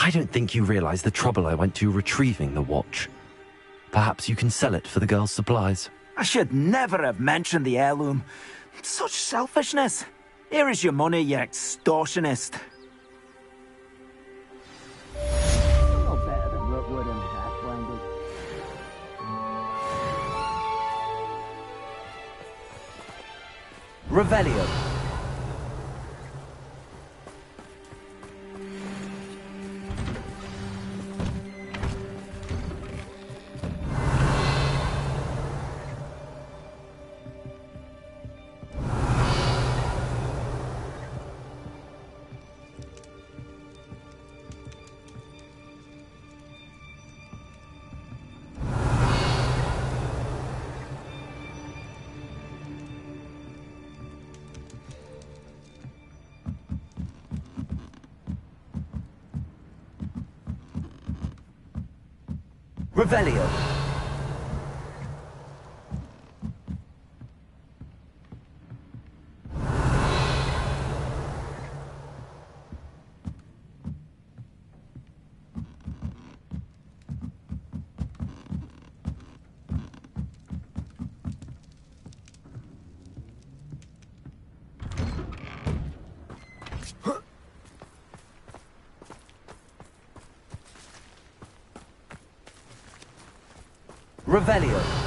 I don't think you realize the trouble I went to retrieving the watch. Perhaps you can sell it for the girl's supplies. I should never have mentioned the heirloom. Such selfishness. Here is your money, you extortionist. No better than Rookwood and Pathfinder. Revelio. Revelio. Revelio.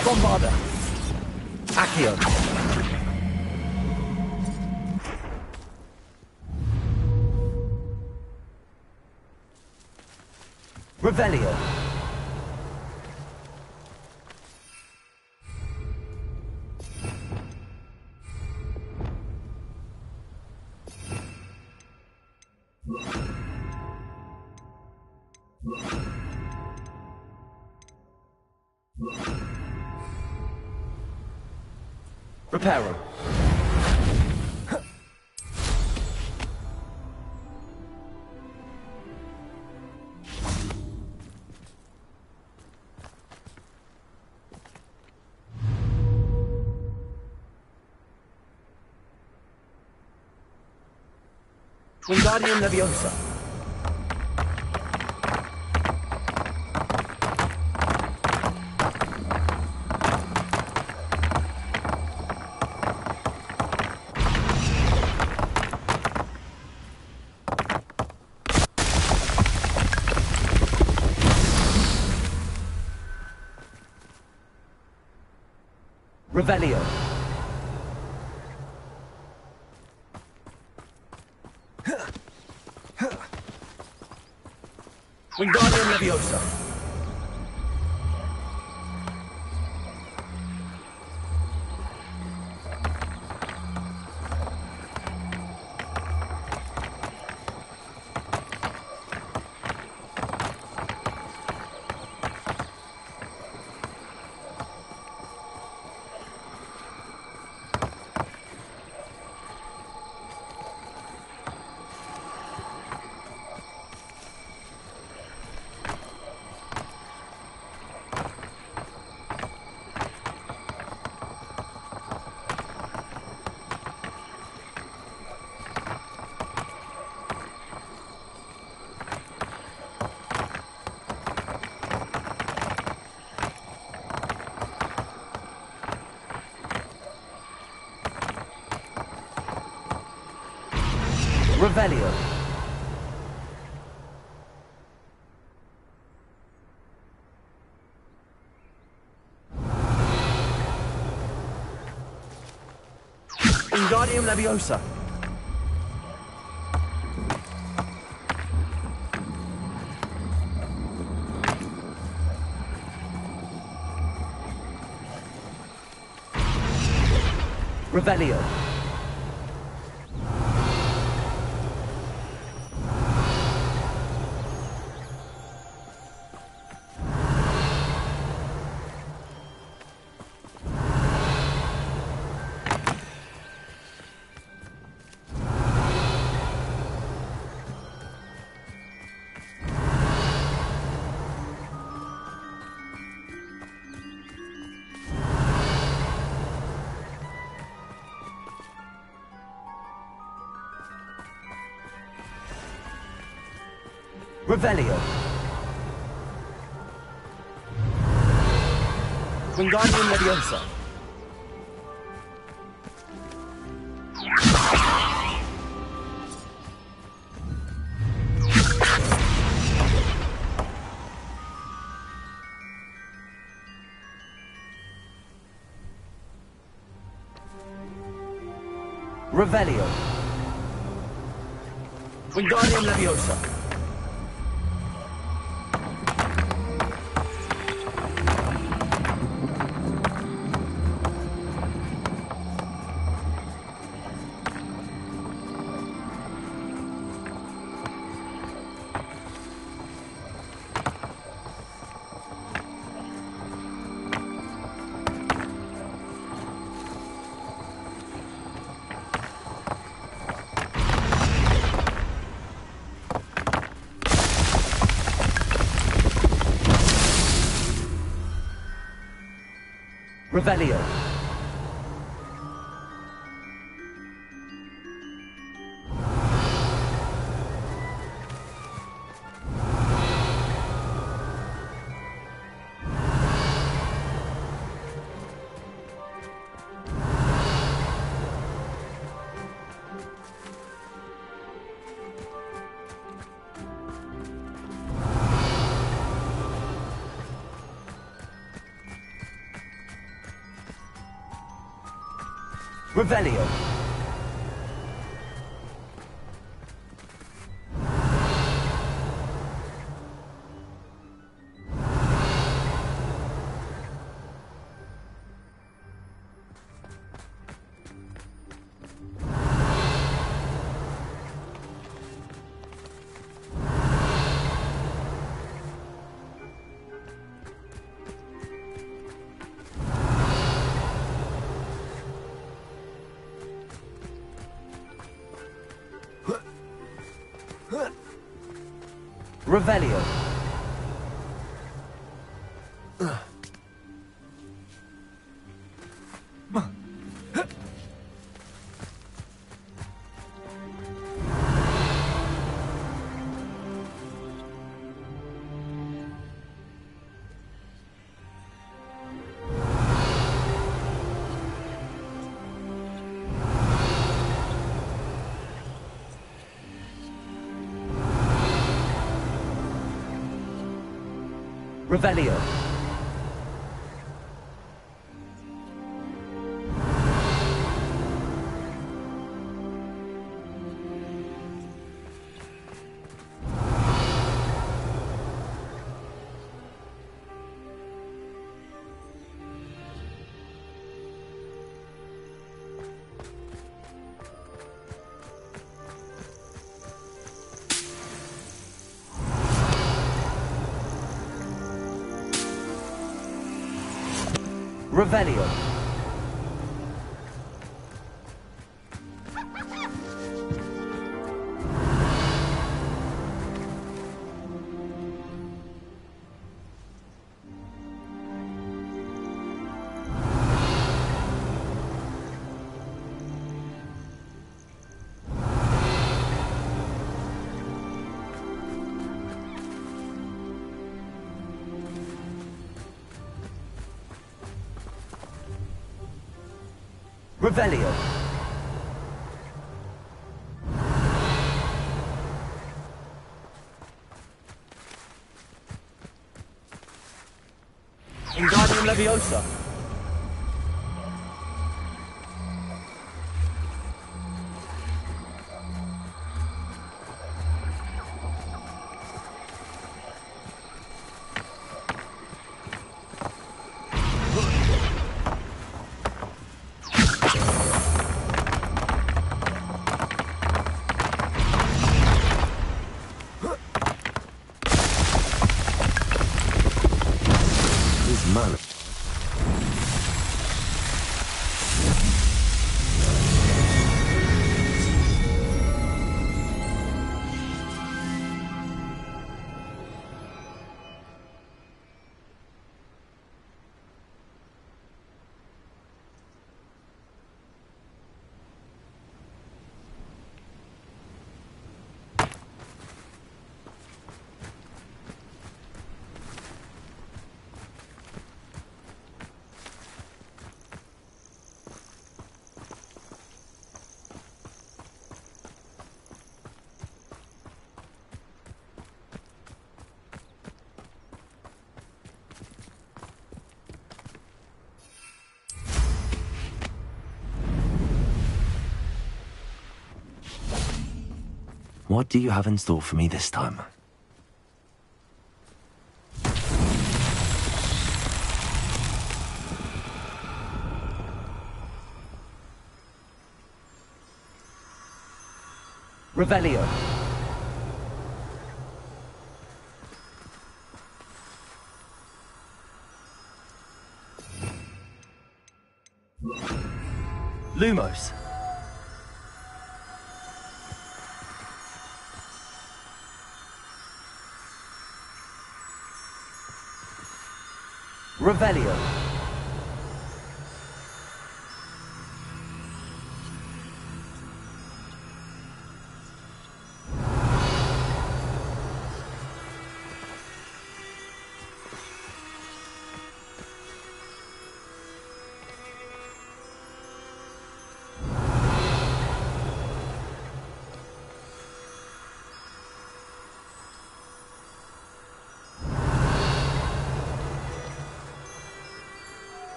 Bombarda. Accio. Revelio. Reparo. Wingardium Leviosa. Revelio. Wingardium Leviosa. Revelio. Wingardium Leviosa. Revelio. Revelio. Wingardium Leviosa. Revelio. Wingardium Leviosa. Revelio. Revelio. Revelio. Revelio. Revelio. Revelio. Wingardium Leviosa. Man. What do you have in store for me this time? Revelio. Lumos. Revelio.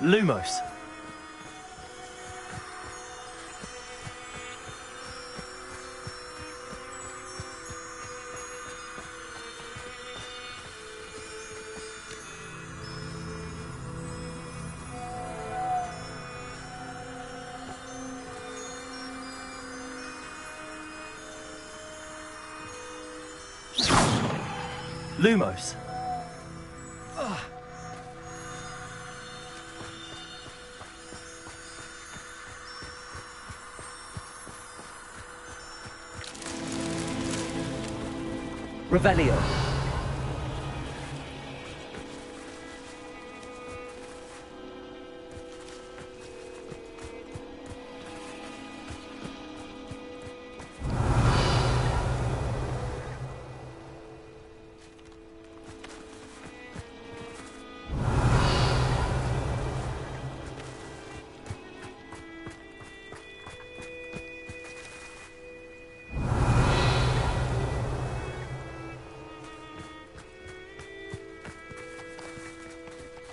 Lumos. Lumos. Revelio.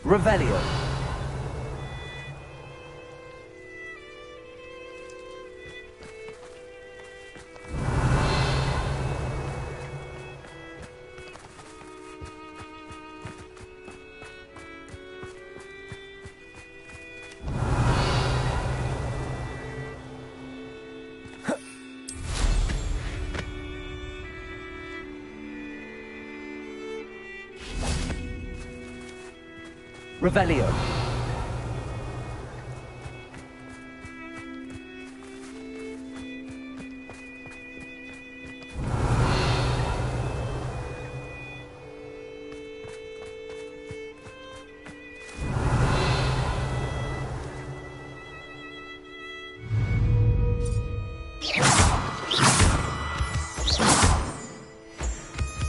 Revelio. Revelio.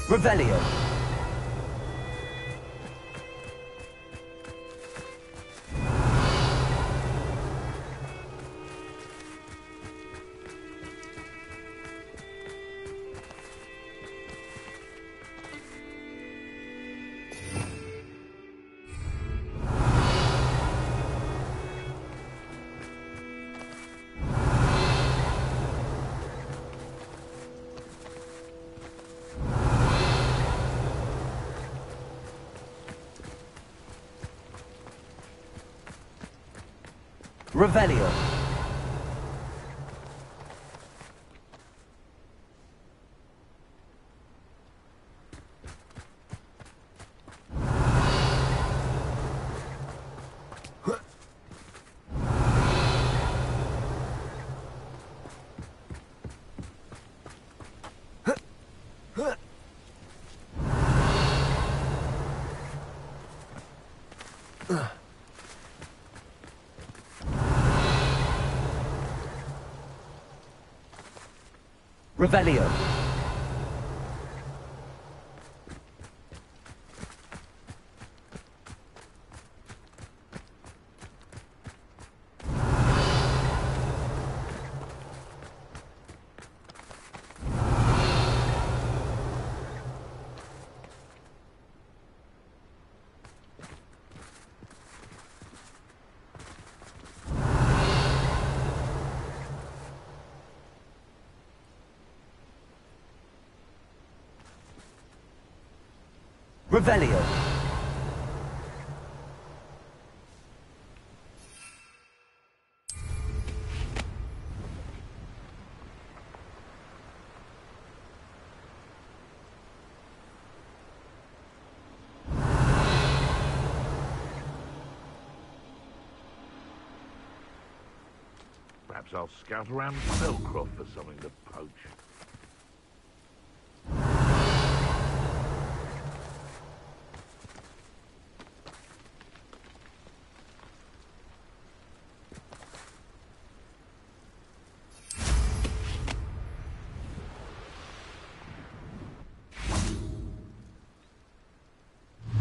Revelio. Revelio. Revelio. Revelio. Perhaps I'll scout around Millcroft for something to poach.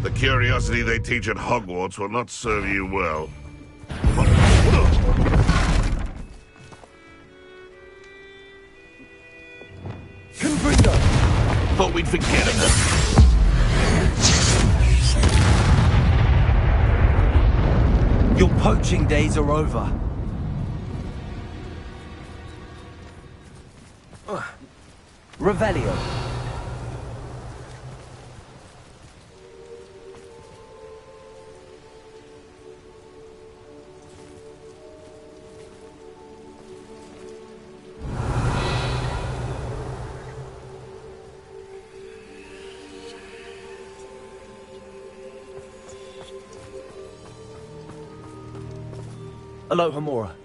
The curiosity they teach at Hogwarts will not serve you well. Thought we'd forget him. Your poaching days are over. Revelio. Aloha Mora.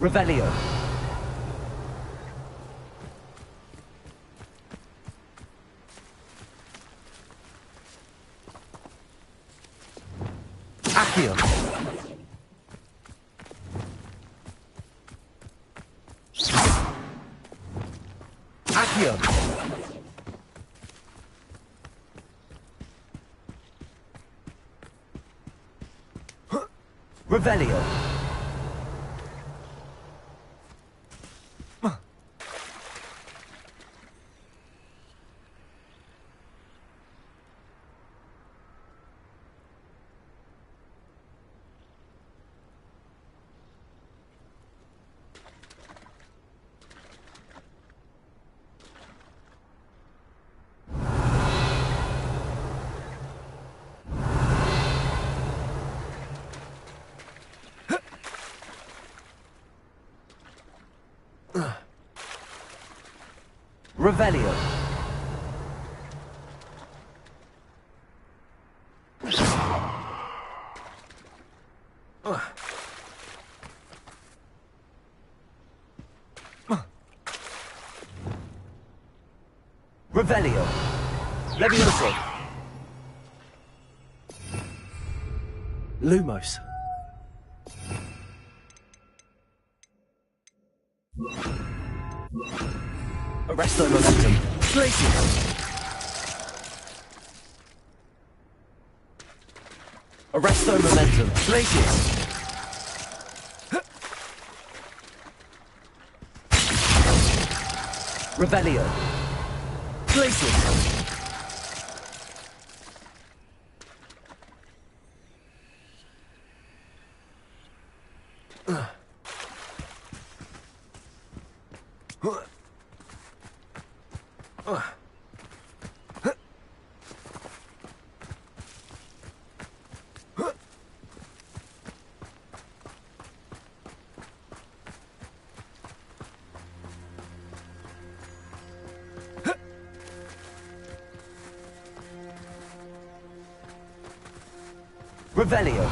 Revelio. Accio. Accio. Revelio. Revelio. Revelio. Levioso. Lumos. Arresto momentum. Glacius. Arresto momentum. Glacius. Revelio. Glacius. Revelio.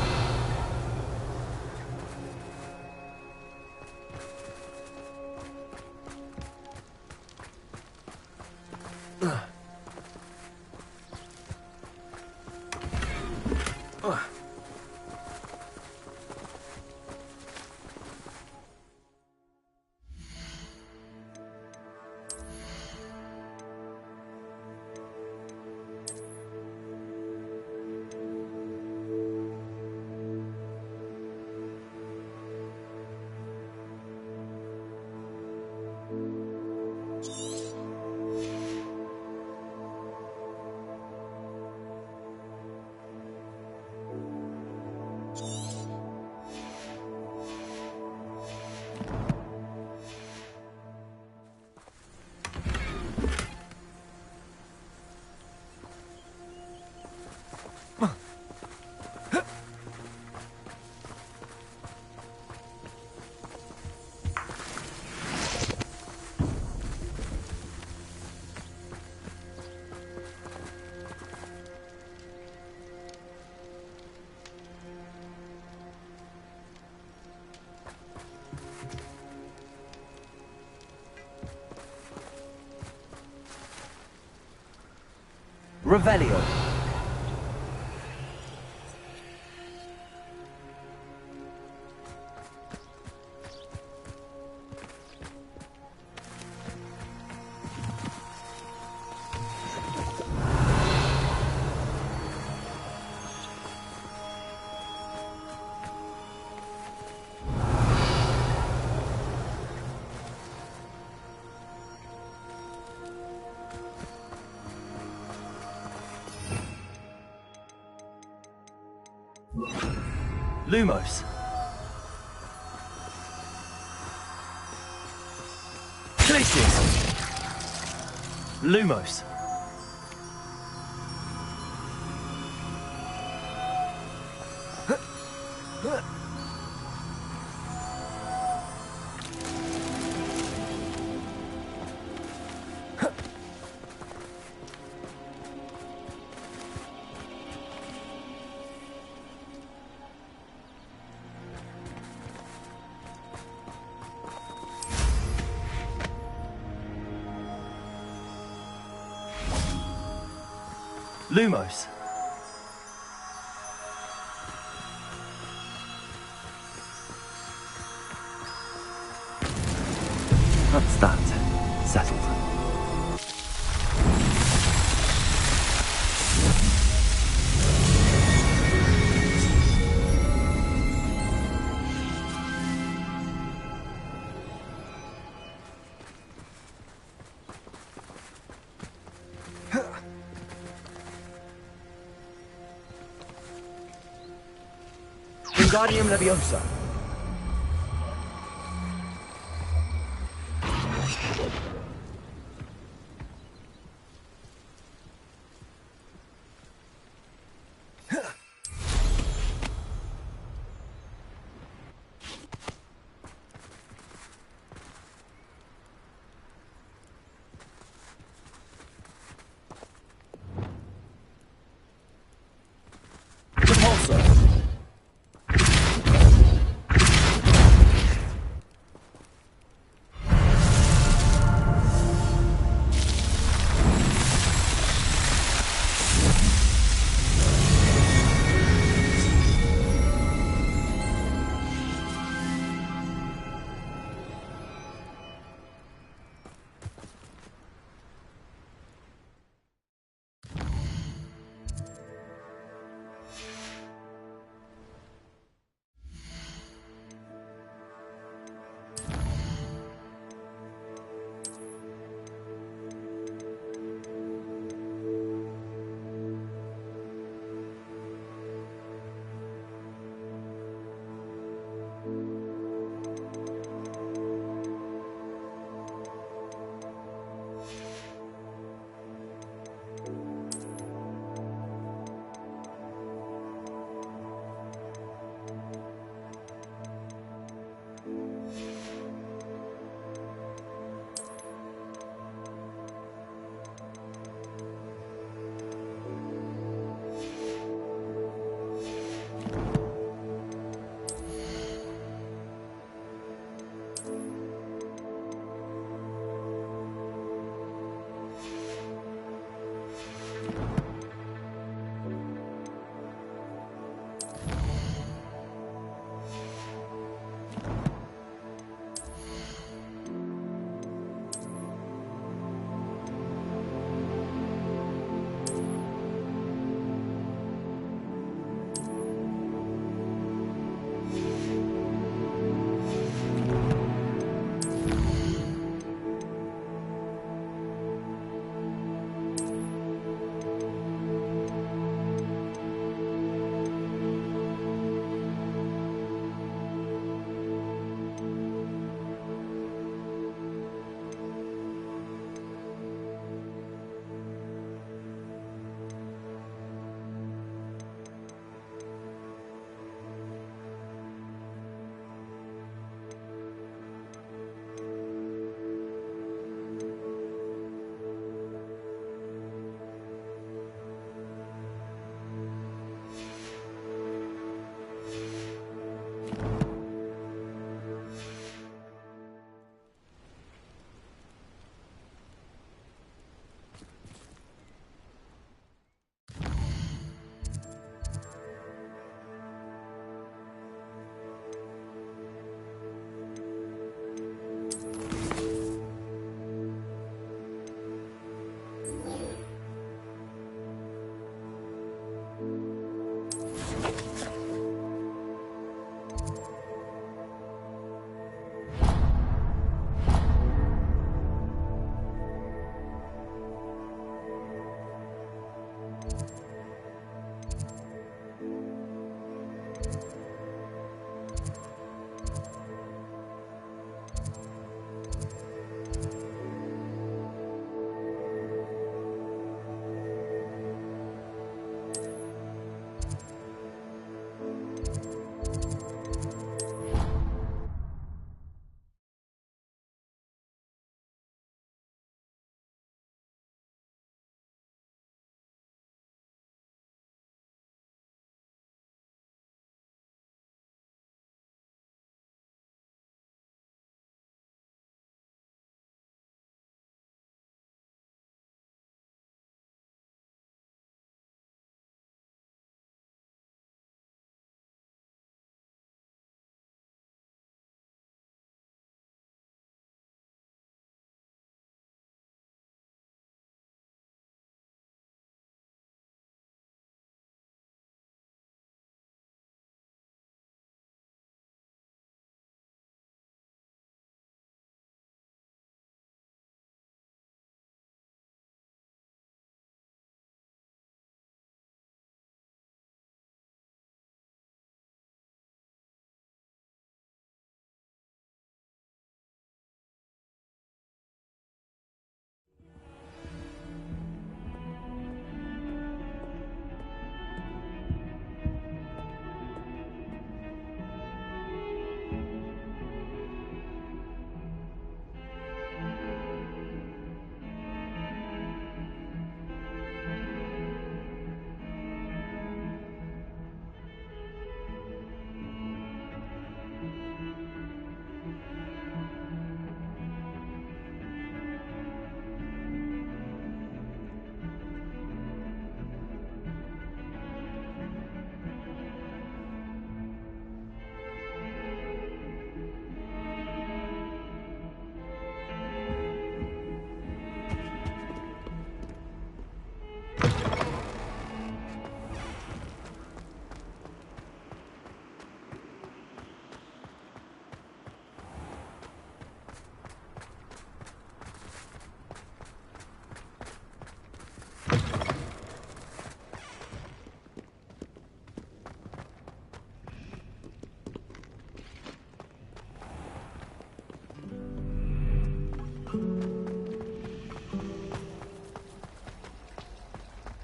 Revelio. Lumos. Glacius. Lumos. Lumos. That's that. Settled. Wingardium Leviosa.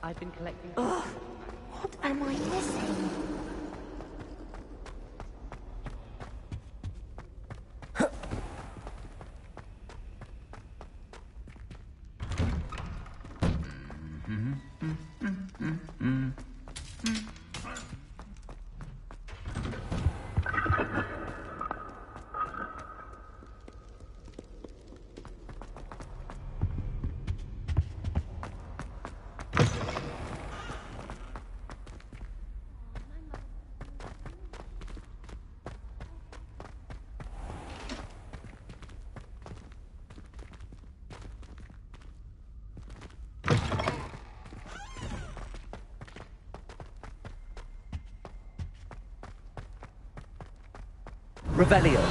I've been collecting... Ugh, what am I missing? Revelio.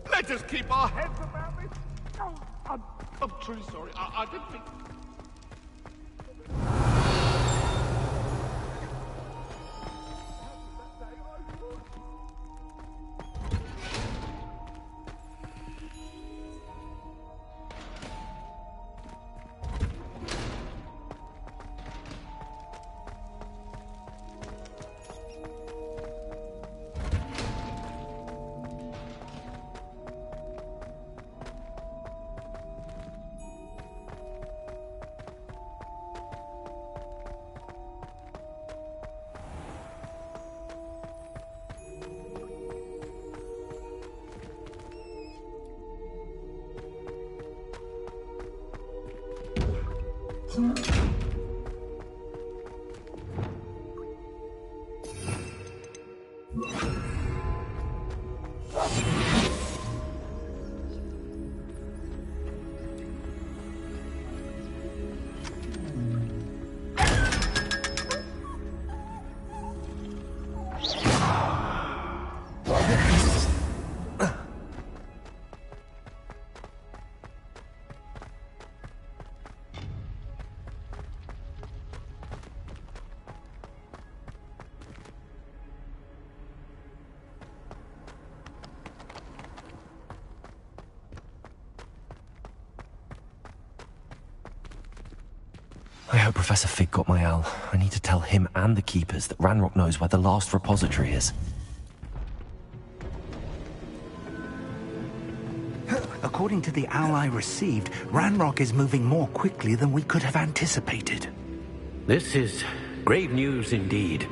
Let us keep our heads about this. Oh, I'm truly sorry. I didn't think... I hope Professor Fig got my owl. I need to tell him and the Keepers that Ranrock knows where the last repository is. According to the owl I received, Ranrock is moving more quickly than we could have anticipated. This is grave news indeed.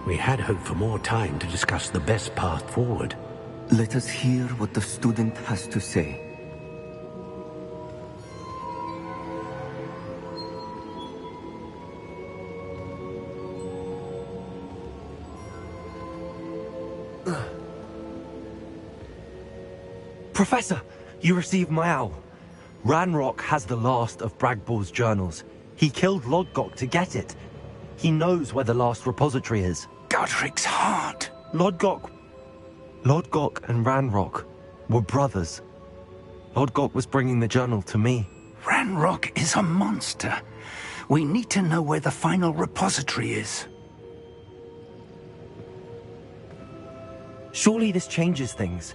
We had hoped for more time to discuss the best path forward. Let us hear what the student has to say. Professor, you received my owl. Ranrock has the last of Bragball's journals. He killed Lodgok to get it. He knows where the last repository is. Godric's heart. Lodgok and Ranrock were brothers. Lodgok was bringing the journal to me. Ranrock is a monster. We need to know where the final repository is. Surely this changes things.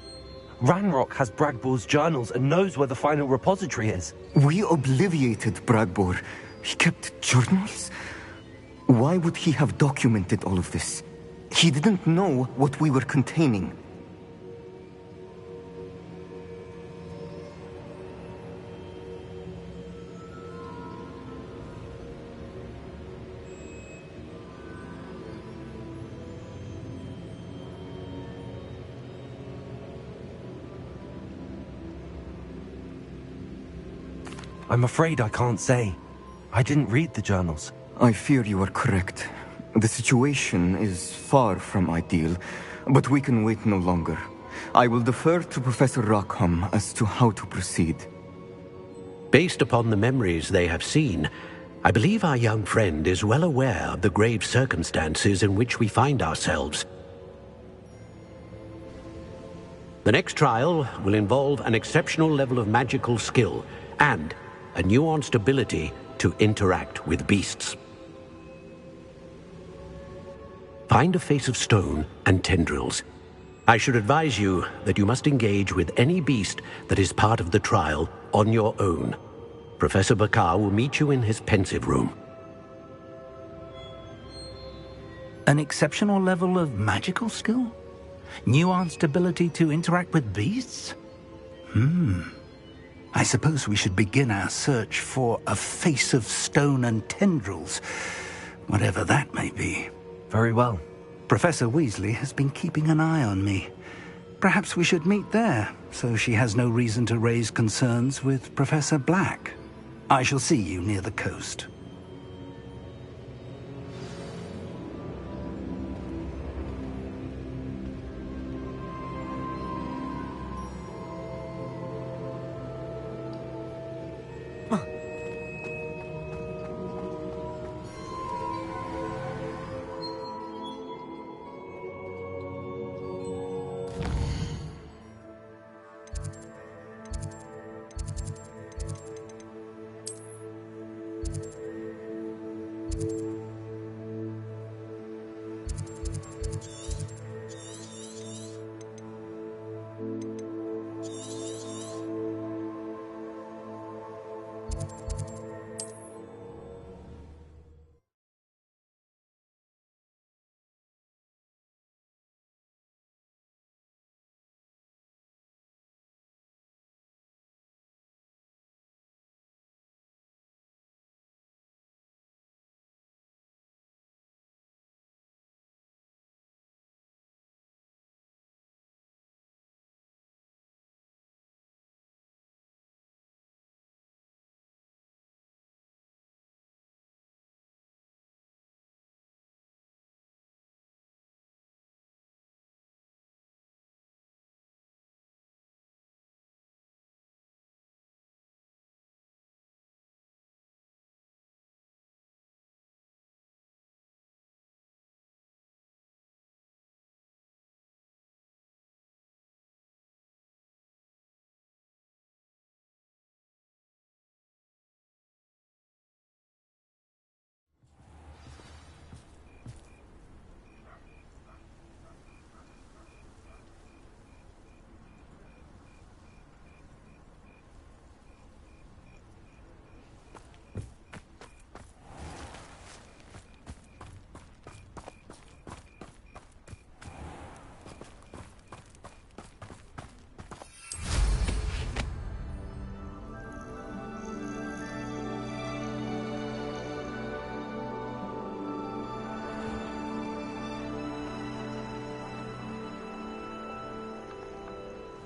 Ranrock has Bragball's journals and knows where the final repository is. We obliviated Bragbor. He kept journals? Why would he have documented all of this? He didn't know what we were containing. I'm afraid I can't say. I didn't read the journals. I fear you are correct. The situation is far from ideal, but we can wait no longer. I will defer to Professor Rockham as to how to proceed. Based upon the memories they have seen, I believe our young friend is well aware of the grave circumstances in which we find ourselves. The next trial will involve an exceptional level of magical skill and a nuanced ability to interact with beasts. Find a face of stone and tendrils. I should advise you that you must engage with any beast that is part of the trial on your own. Professor Bakar will meet you in his pensive room. An exceptional level of magical skill? Nuanced ability to interact with beasts? I suppose we should begin our search for a face of stone and tendrils, whatever that may be. Very well. Professor Weasley has been keeping an eye on me. Perhaps we should meet there, so she has no reason to raise concerns with Professor Black. I shall see you near the coast.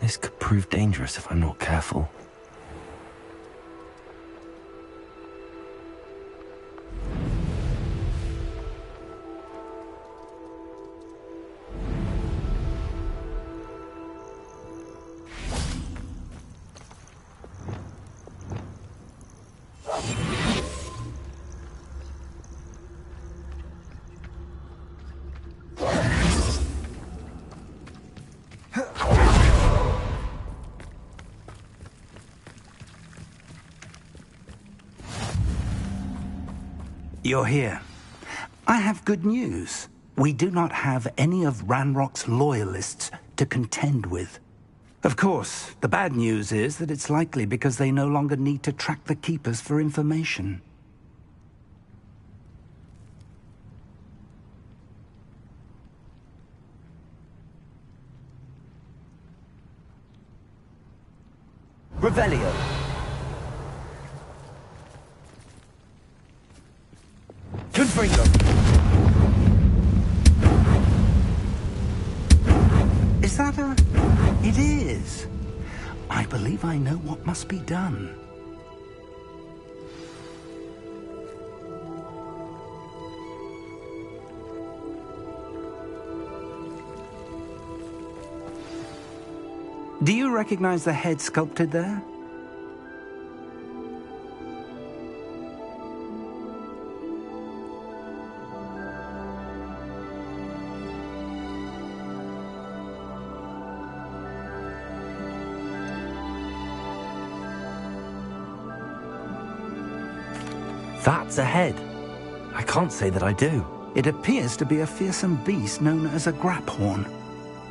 This could prove dangerous if I'm not careful. You're here. I have good news. We do not have any of Ranrock's loyalists to contend with. Of course, the bad news is that it's likely because they no longer need to track the Keepers for information. Revelio. Confringo. Is that a... It is. I believe I know what must be done. Do you recognize the head sculpted there? That's a head. I can't say that I do. It appears to be a fearsome beast known as a graphorn.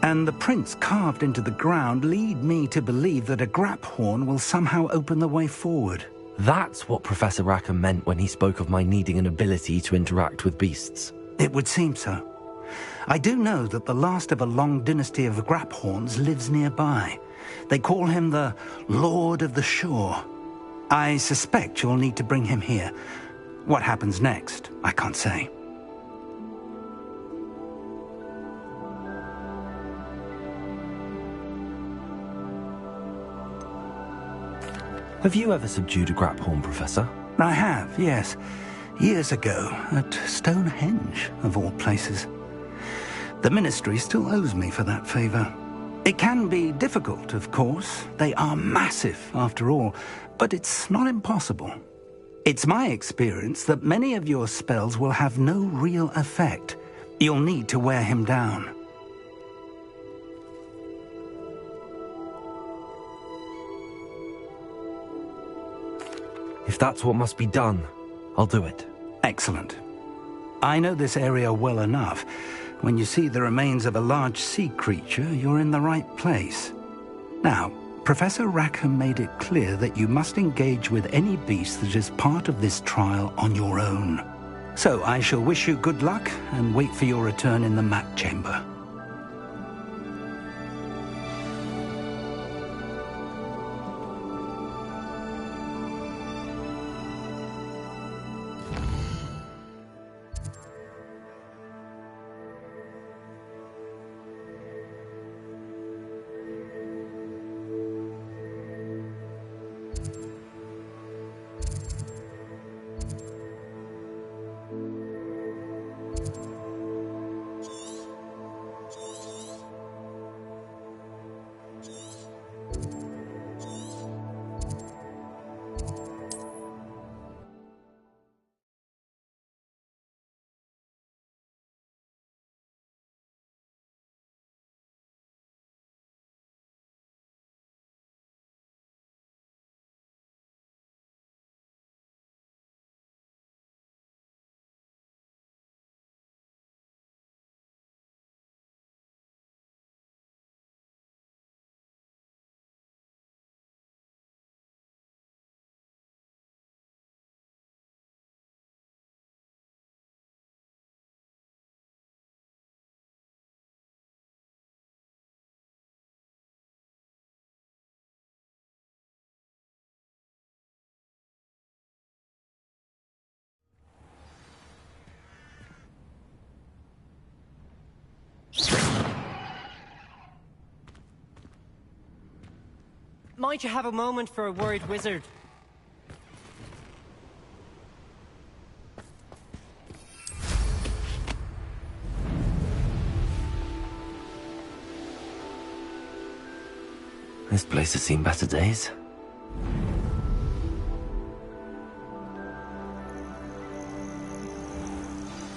And the prints carved into the ground lead me to believe that a graphorn will somehow open the way forward. That's what Professor Rackham meant when he spoke of my needing an ability to interact with beasts. It would seem so. I do know that the last of a long dynasty of graphorns lives nearby. They call him the Lord of the Shore. I suspect you'll need to bring him here. What happens next, I can't say. Have you ever subdued a graphorn, Professor? I have, yes. Years ago, at Stonehenge, of all places. The Ministry still owes me for that favor. It can be difficult, of course. They are massive, after all, but it's not impossible. It's my experience that many of your spells will have no real effect. You'll need to wear him down. If that's what must be done, I'll do it. Excellent. I know this area well enough. When you see the remains of a large sea creature, you're in the right place. Now, Professor Rackham made it clear that you must engage with any beast that is part of this trial on your own. So I shall wish you good luck and wait for your return in the map chamber. Might you have a moment for a worried wizard? This place has seen better days.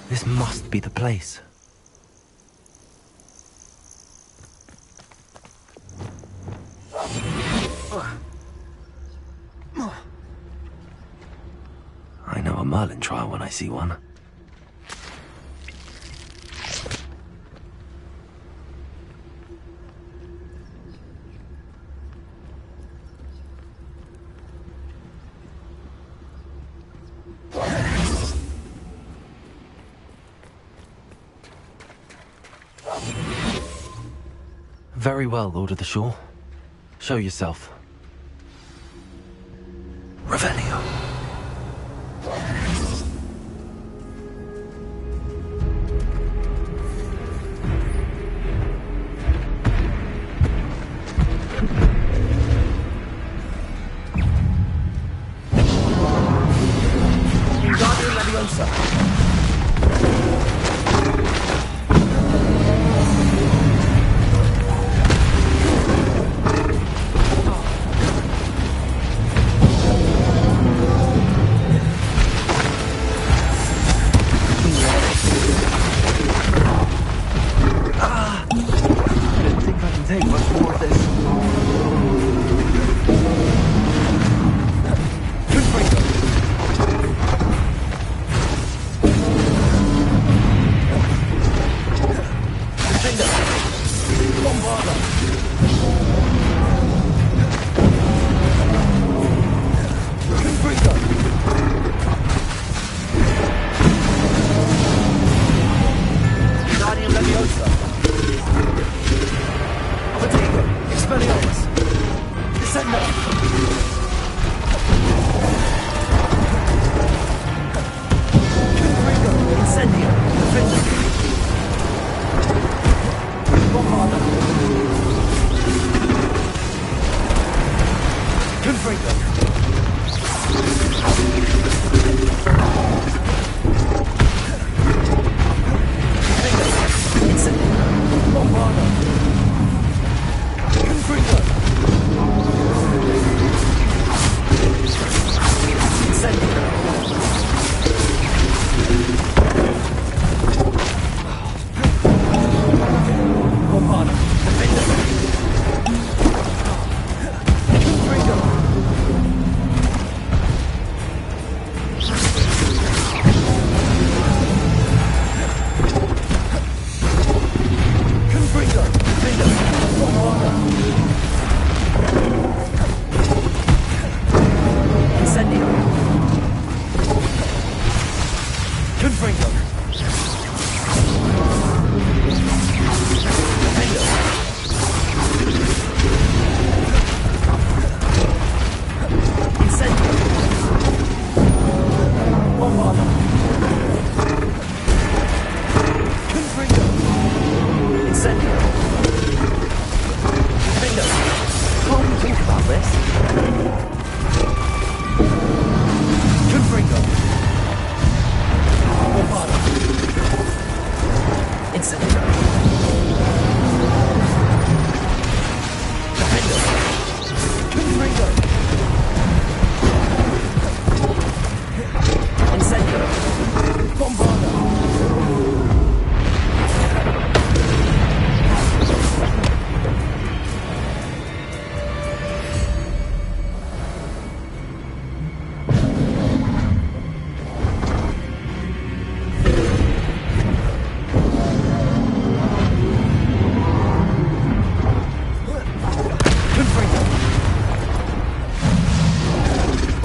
This must be the place. I know a Merlin trial when I see one. Very well, Lord of the Shore. Show yourself. Revelio.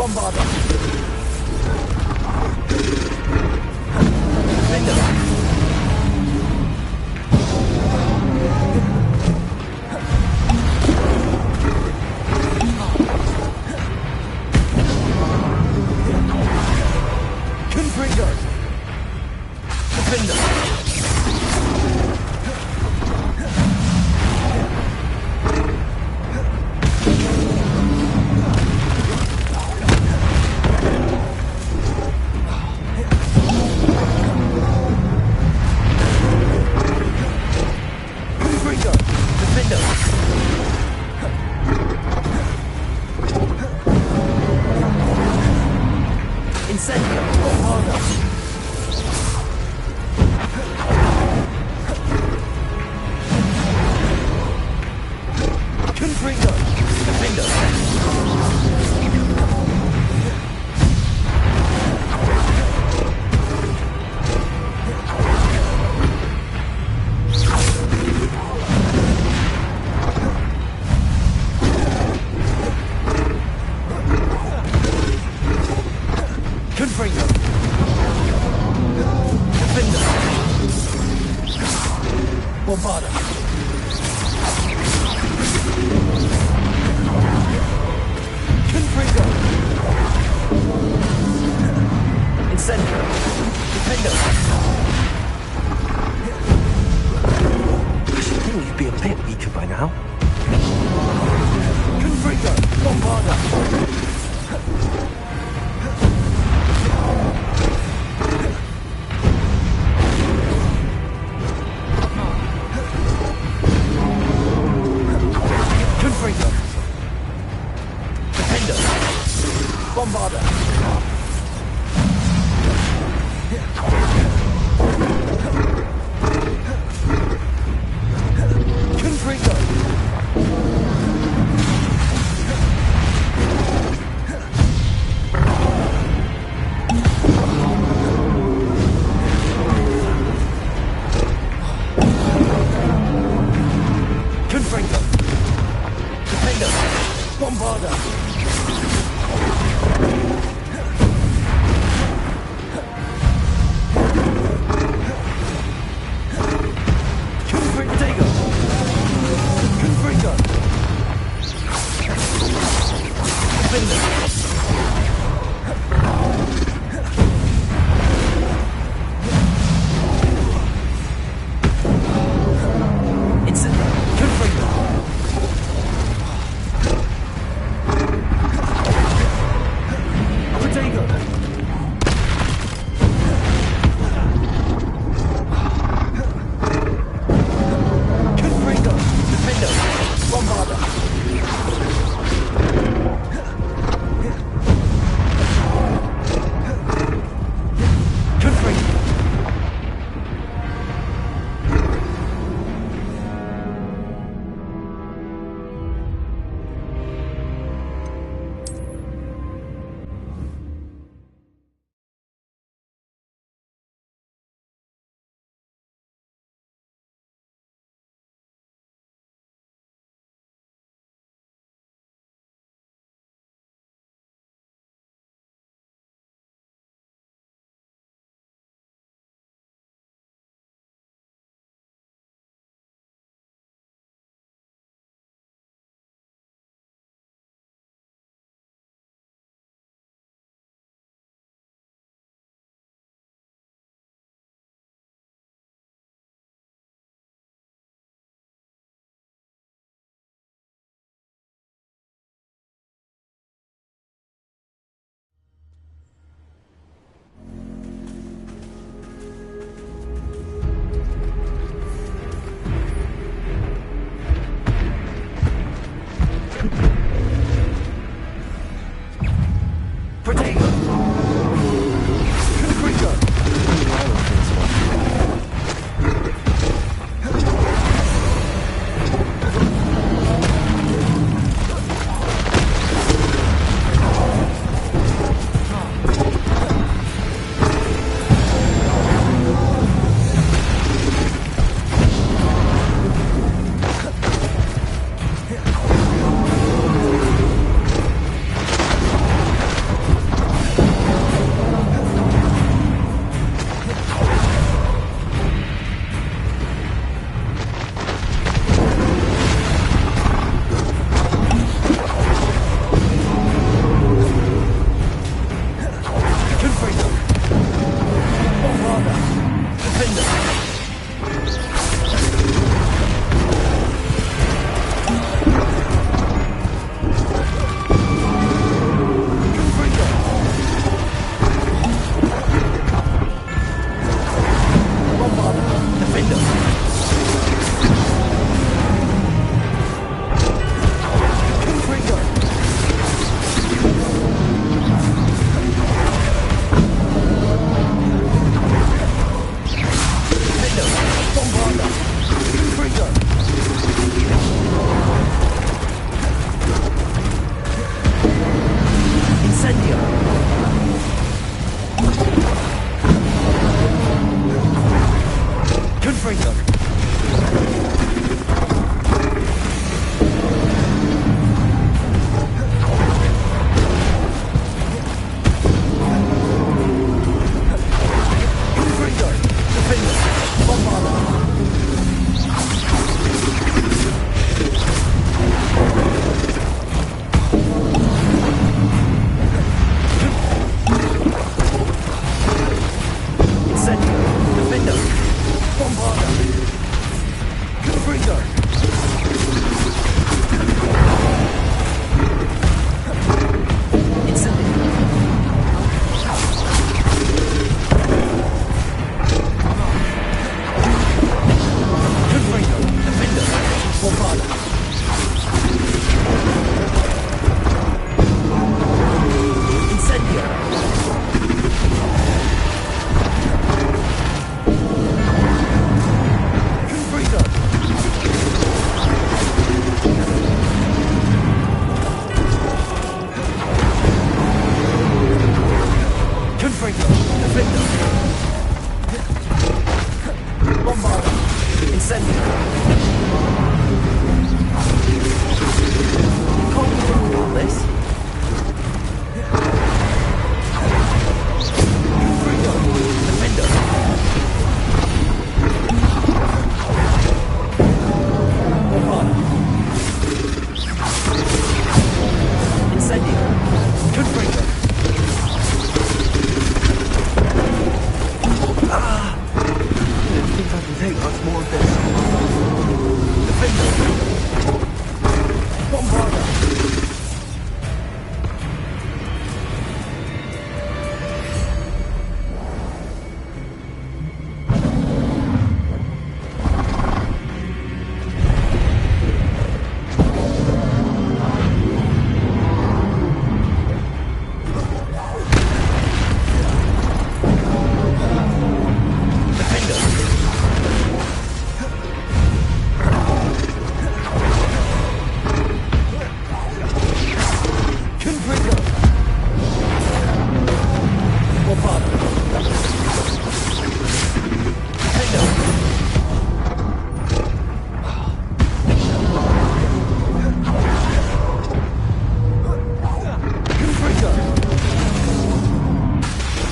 Bombarder! Defender! Confringo! Defender!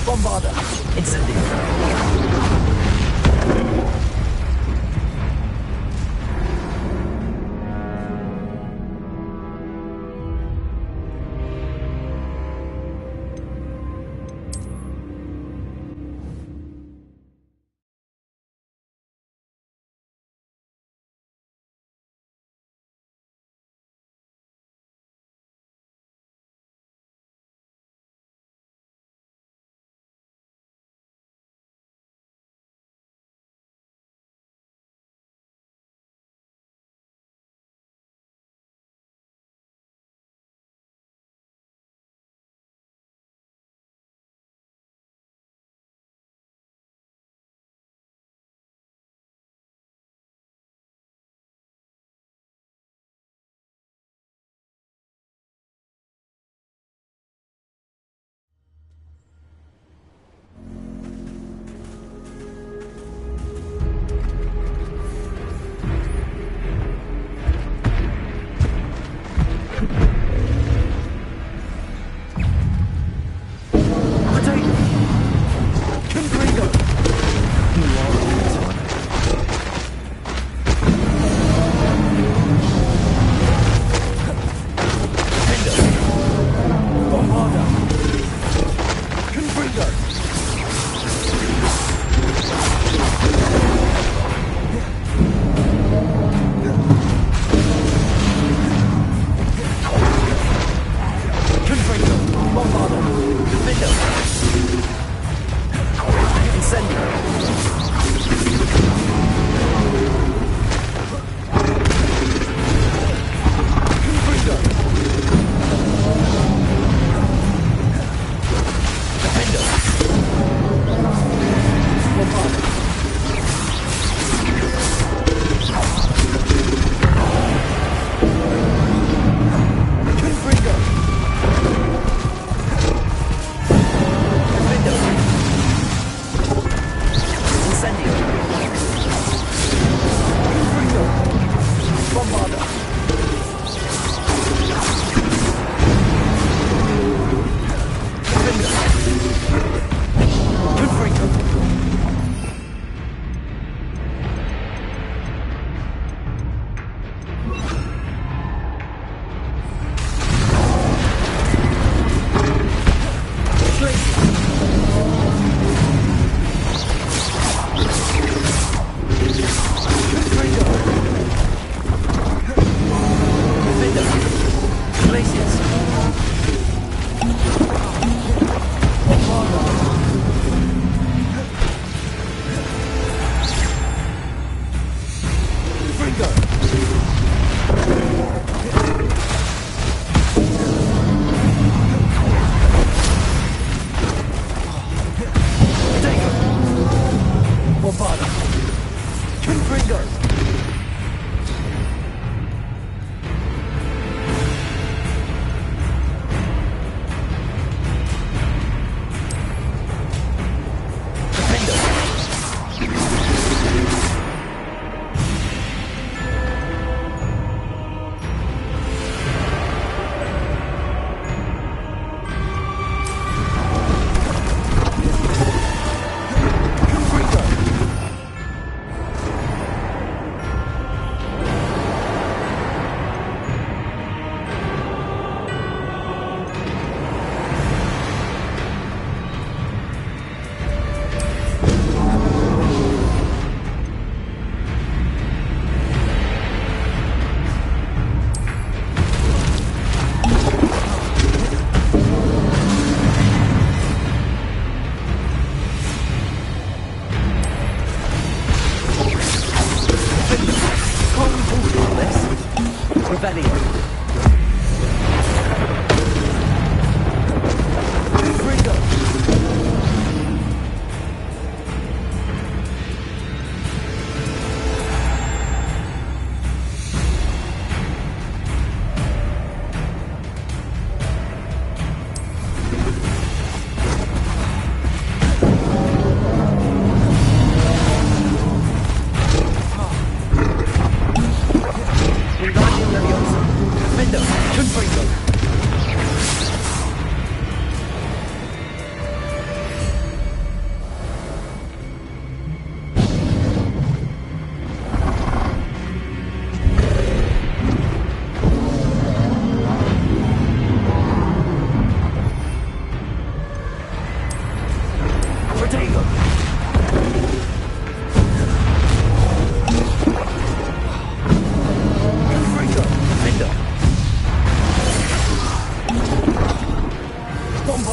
Bombarder. Incendiary.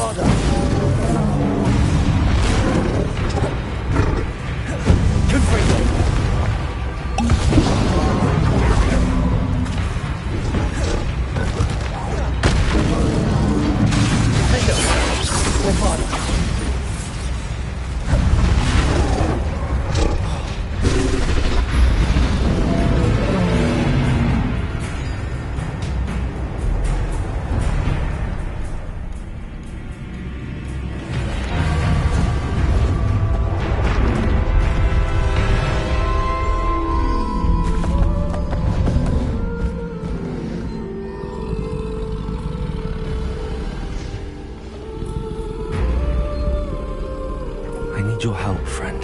harder. Confringo. I need your help, friend.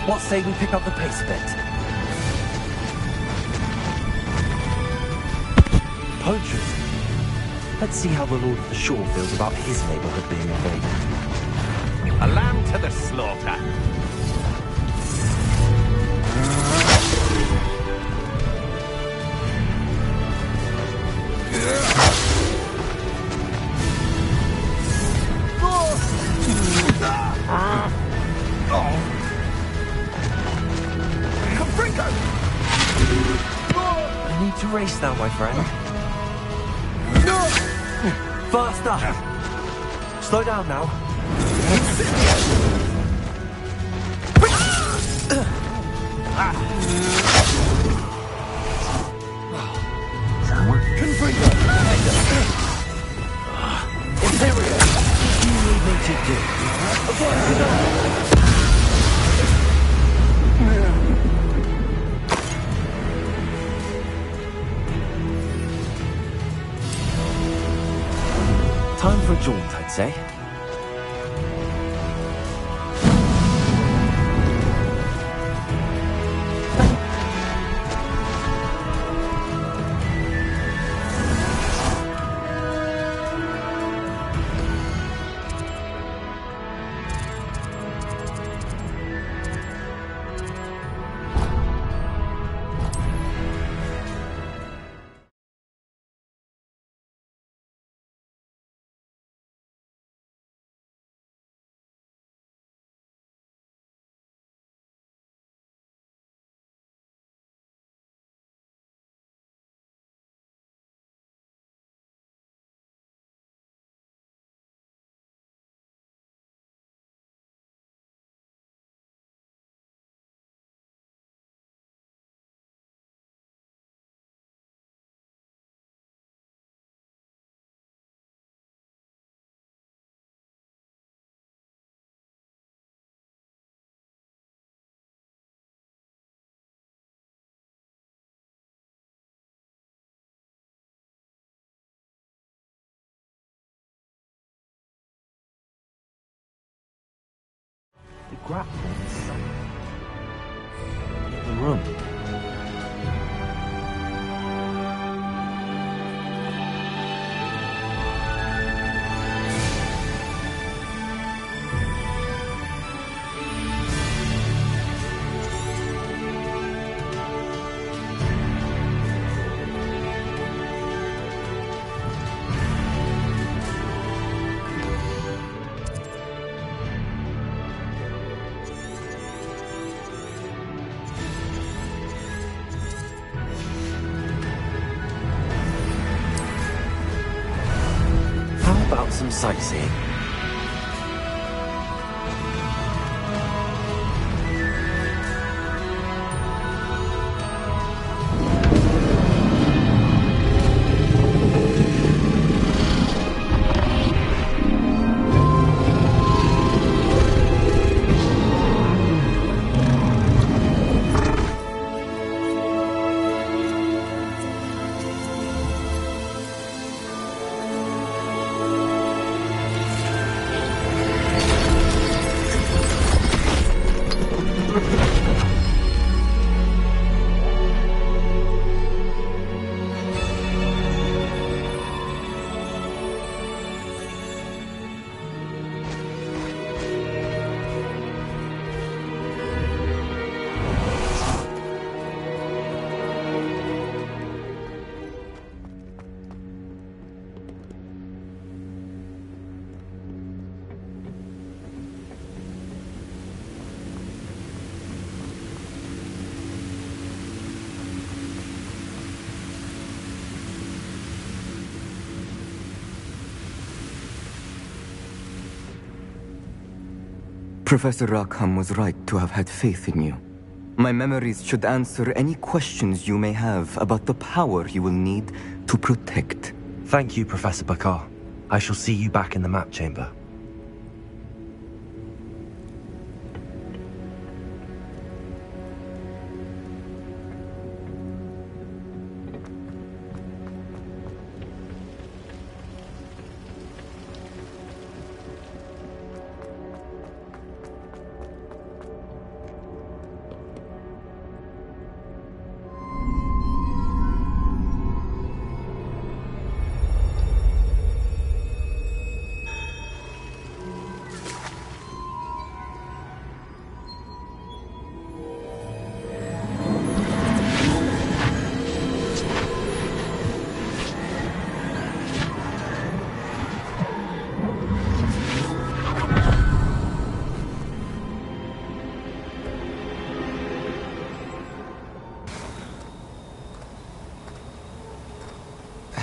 What say we pick up the pace a bit? Poachers. Let's see how the Lord of the Shore feels about his neighborhood being invaded. A lamb to the slaughter. I need to race now, my friend. Faster! Slow down now. Confringo! Imperial! What do you need me to do? Time for a jaunt, I'd say. The grapple is somewhere in the room. How about some sightseeing? Professor Rackham was right to have had faith in you. My memories should answer any questions you may have about the power you will need to protect. Thank you, Professor Bakar. I shall see you back in the map chamber.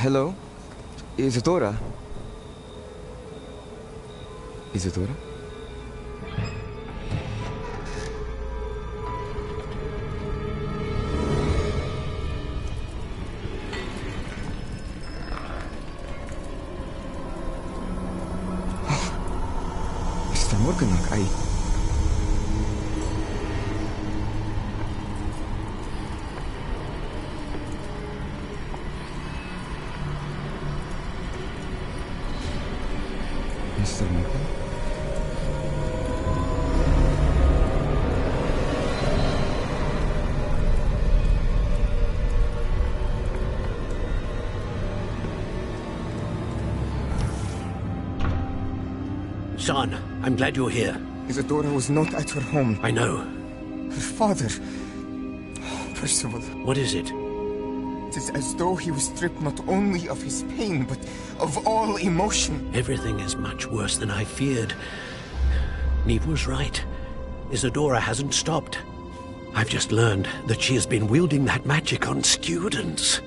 Hello? Isadora? Isadora? Mr. Morganach, Mr. Morgan? Son, I'm glad you're here. Isadora was not at her home. I know. Her father... Percival. What is it? It is as though he was stripped not only of his pain, but of all emotion. Everything is much worse than I feared. Neve was right. Isadora hasn't stopped. I've just learned that she has been wielding that magic on students.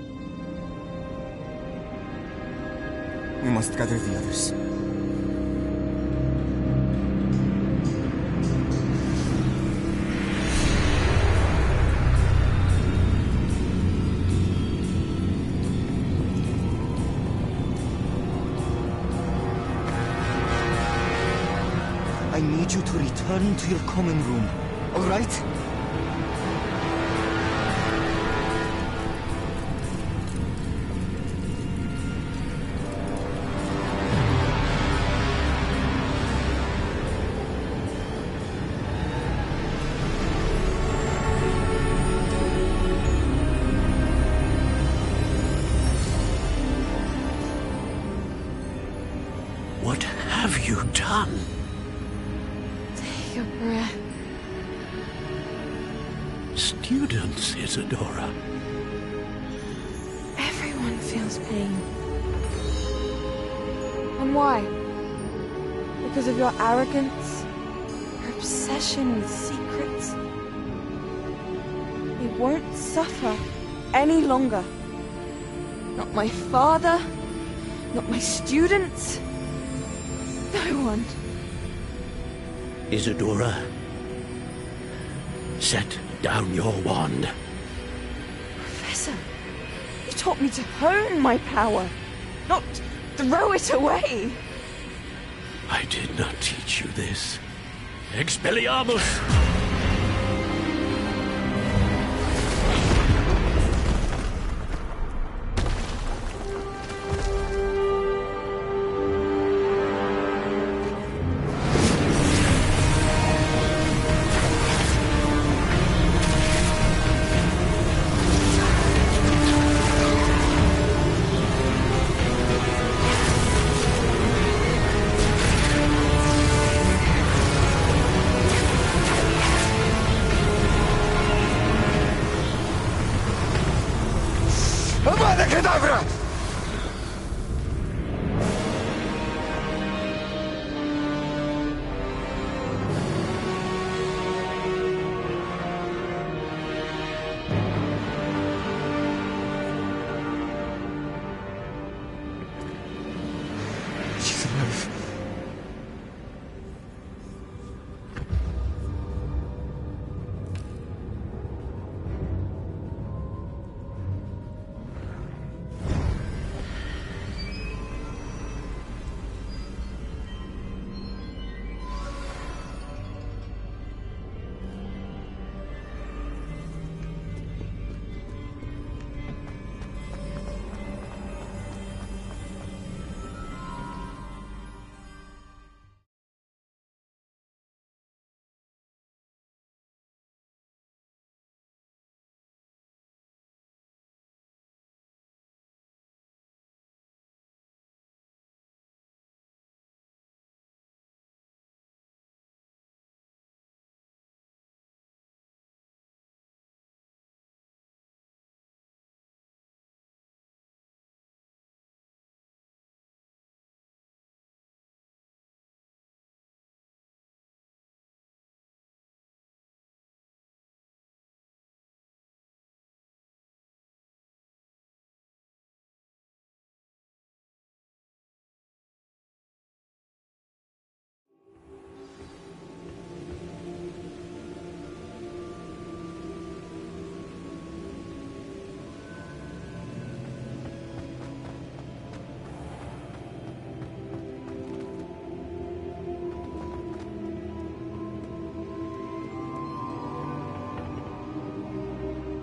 We must gather the others. I need you to return to your common room, all right? What have you done? Your breath. Students, Isadora. Everyone feels pain. And why? Because of your arrogance? Your obsession with secrets? They won't suffer any longer. Not my father, not my students, No one. Isadora, set down your wand. Professor, you taught me to hone my power, not throw it away. I did not teach you this. Expelliarmus! She's alive.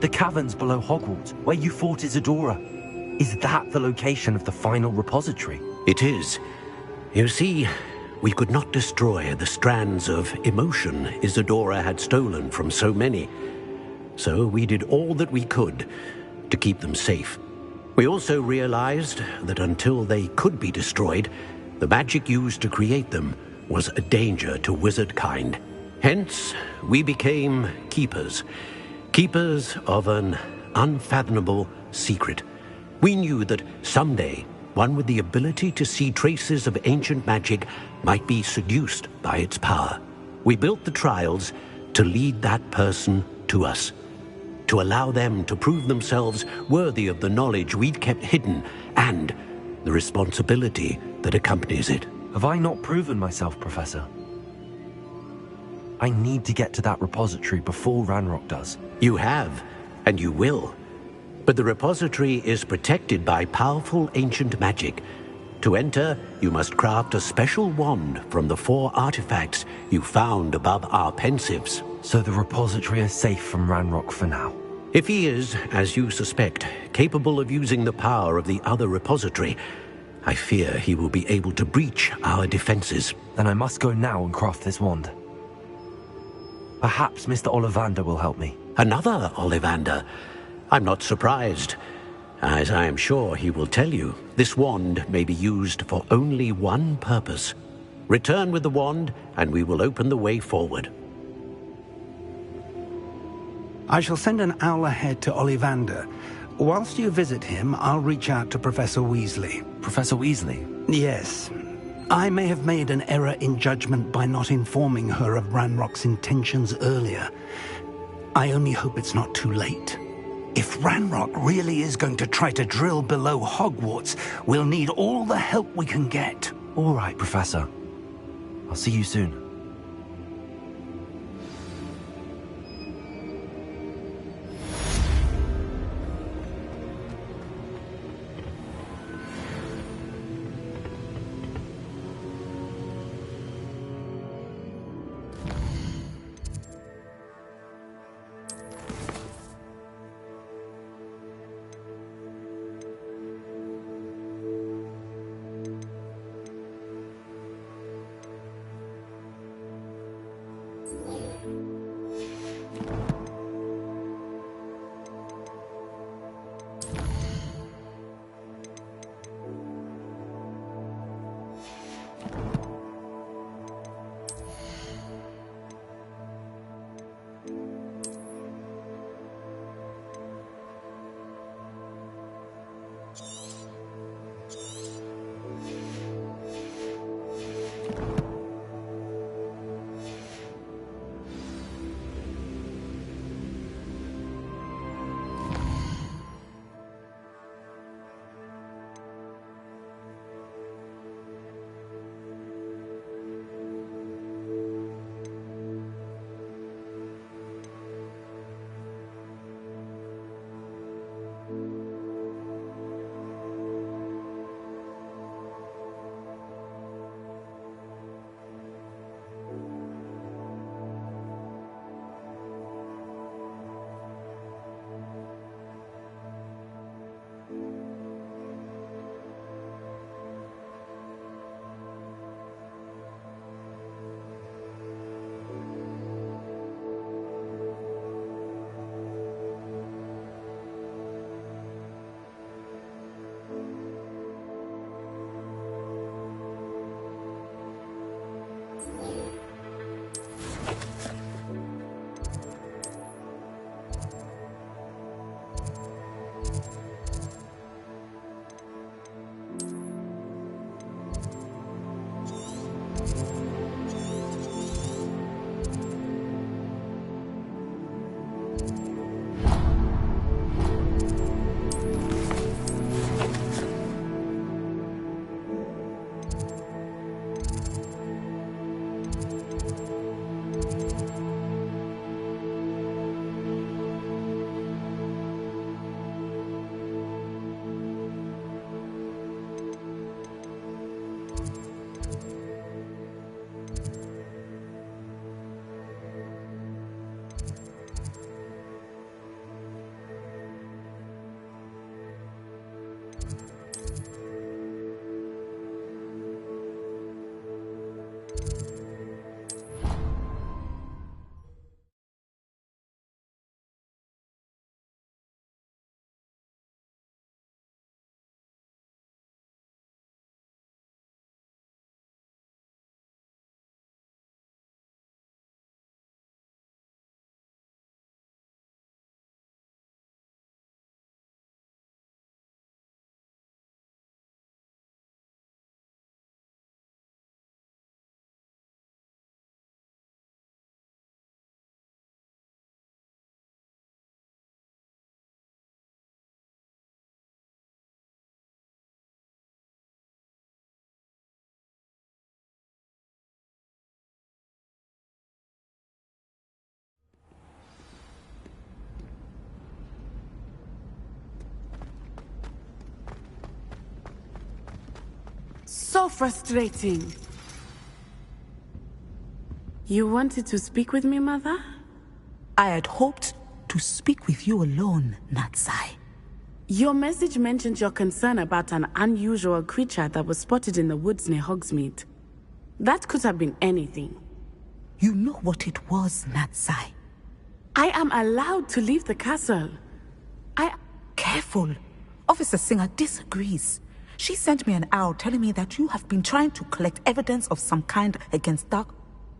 The caverns below Hogwarts, where you fought Isadora. Is that the location of the final repository? It is. You see, we could not destroy the strands of emotion Isadora had stolen from so many. So we did all that we could to keep them safe. We also realized that until they could be destroyed, the magic used to create them was a danger to wizard kind. Hence, we became keepers. Keepers of an unfathomable secret. We knew that someday, one with the ability to see traces of ancient magic might be seduced by its power. We built the trials to lead that person to us, to allow them to prove themselves worthy of the knowledge we'd kept hidden and the responsibility that accompanies it. Have I not proven myself, Professor? I need to get to that repository before Ranrock does. You have, and you will. But the repository is protected by powerful ancient magic. To enter, you must craft a special wand from the 4 artifacts you found above our pensives. So the repository is safe from Ranrock for now. If he is, as you suspect, capable of using the power of the other repository, I fear he will be able to breach our defenses. Then I must go now and craft this wand. Perhaps Mr. Ollivander will help me. Another Ollivander? I'm not surprised. As I am sure he will tell you, this wand may be used for only one purpose. Return with the wand, and we will open the way forward. I shall send an owl ahead to Ollivander. Whilst you visit him, I'll reach out to Professor Weasley. Professor Weasley? Yes. I may have made an error in judgment by not informing her of Ranrock's intentions earlier. I only hope it's not too late. If Ranrock really is going to try to drill below Hogwarts, we'll need all the help we can get. All right, Professor. I'll see you soon. So frustrating. You wanted to speak with me, Mother? I had hoped to speak with you alone, Natsai. Your message mentioned your concern about an unusual creature that was spotted in the woods near Hogsmeade. That could have been anything. You know what it was, Natsai. I am allowed to leave the castle. Careful. Officer Singer disagrees. She sent me an owl telling me that you have been trying to collect evidence of some kind against Dark.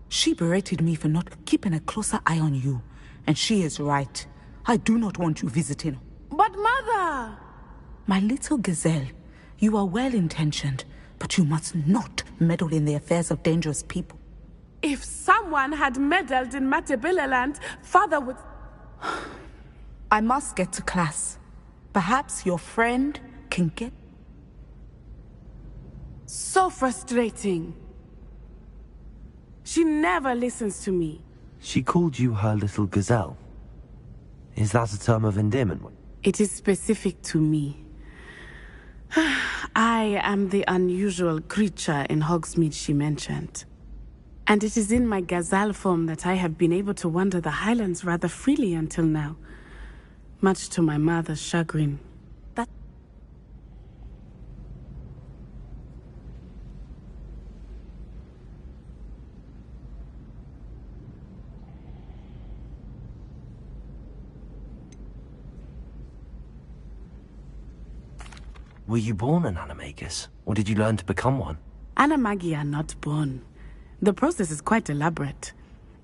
She berated me for not keeping a closer eye on you. And she is right. I do not want you visiting. But Mother! My little gazelle, you are well-intentioned, but you must not meddle in the affairs of dangerous people. If someone had meddled in Matabeleland, Father would... I must get to class. Perhaps your friend can get... So frustrating. She never listens to me. She called you her little gazelle. Is that a term of endearment? It is specific to me. I am the unusual creature in Hogsmeade she mentioned. And it is in my gazelle form that I have been able to wander the highlands rather freely until now. Much to my mother's chagrin. Were you born an animagus, or did you learn to become one? Animagi are not born. The process is quite elaborate.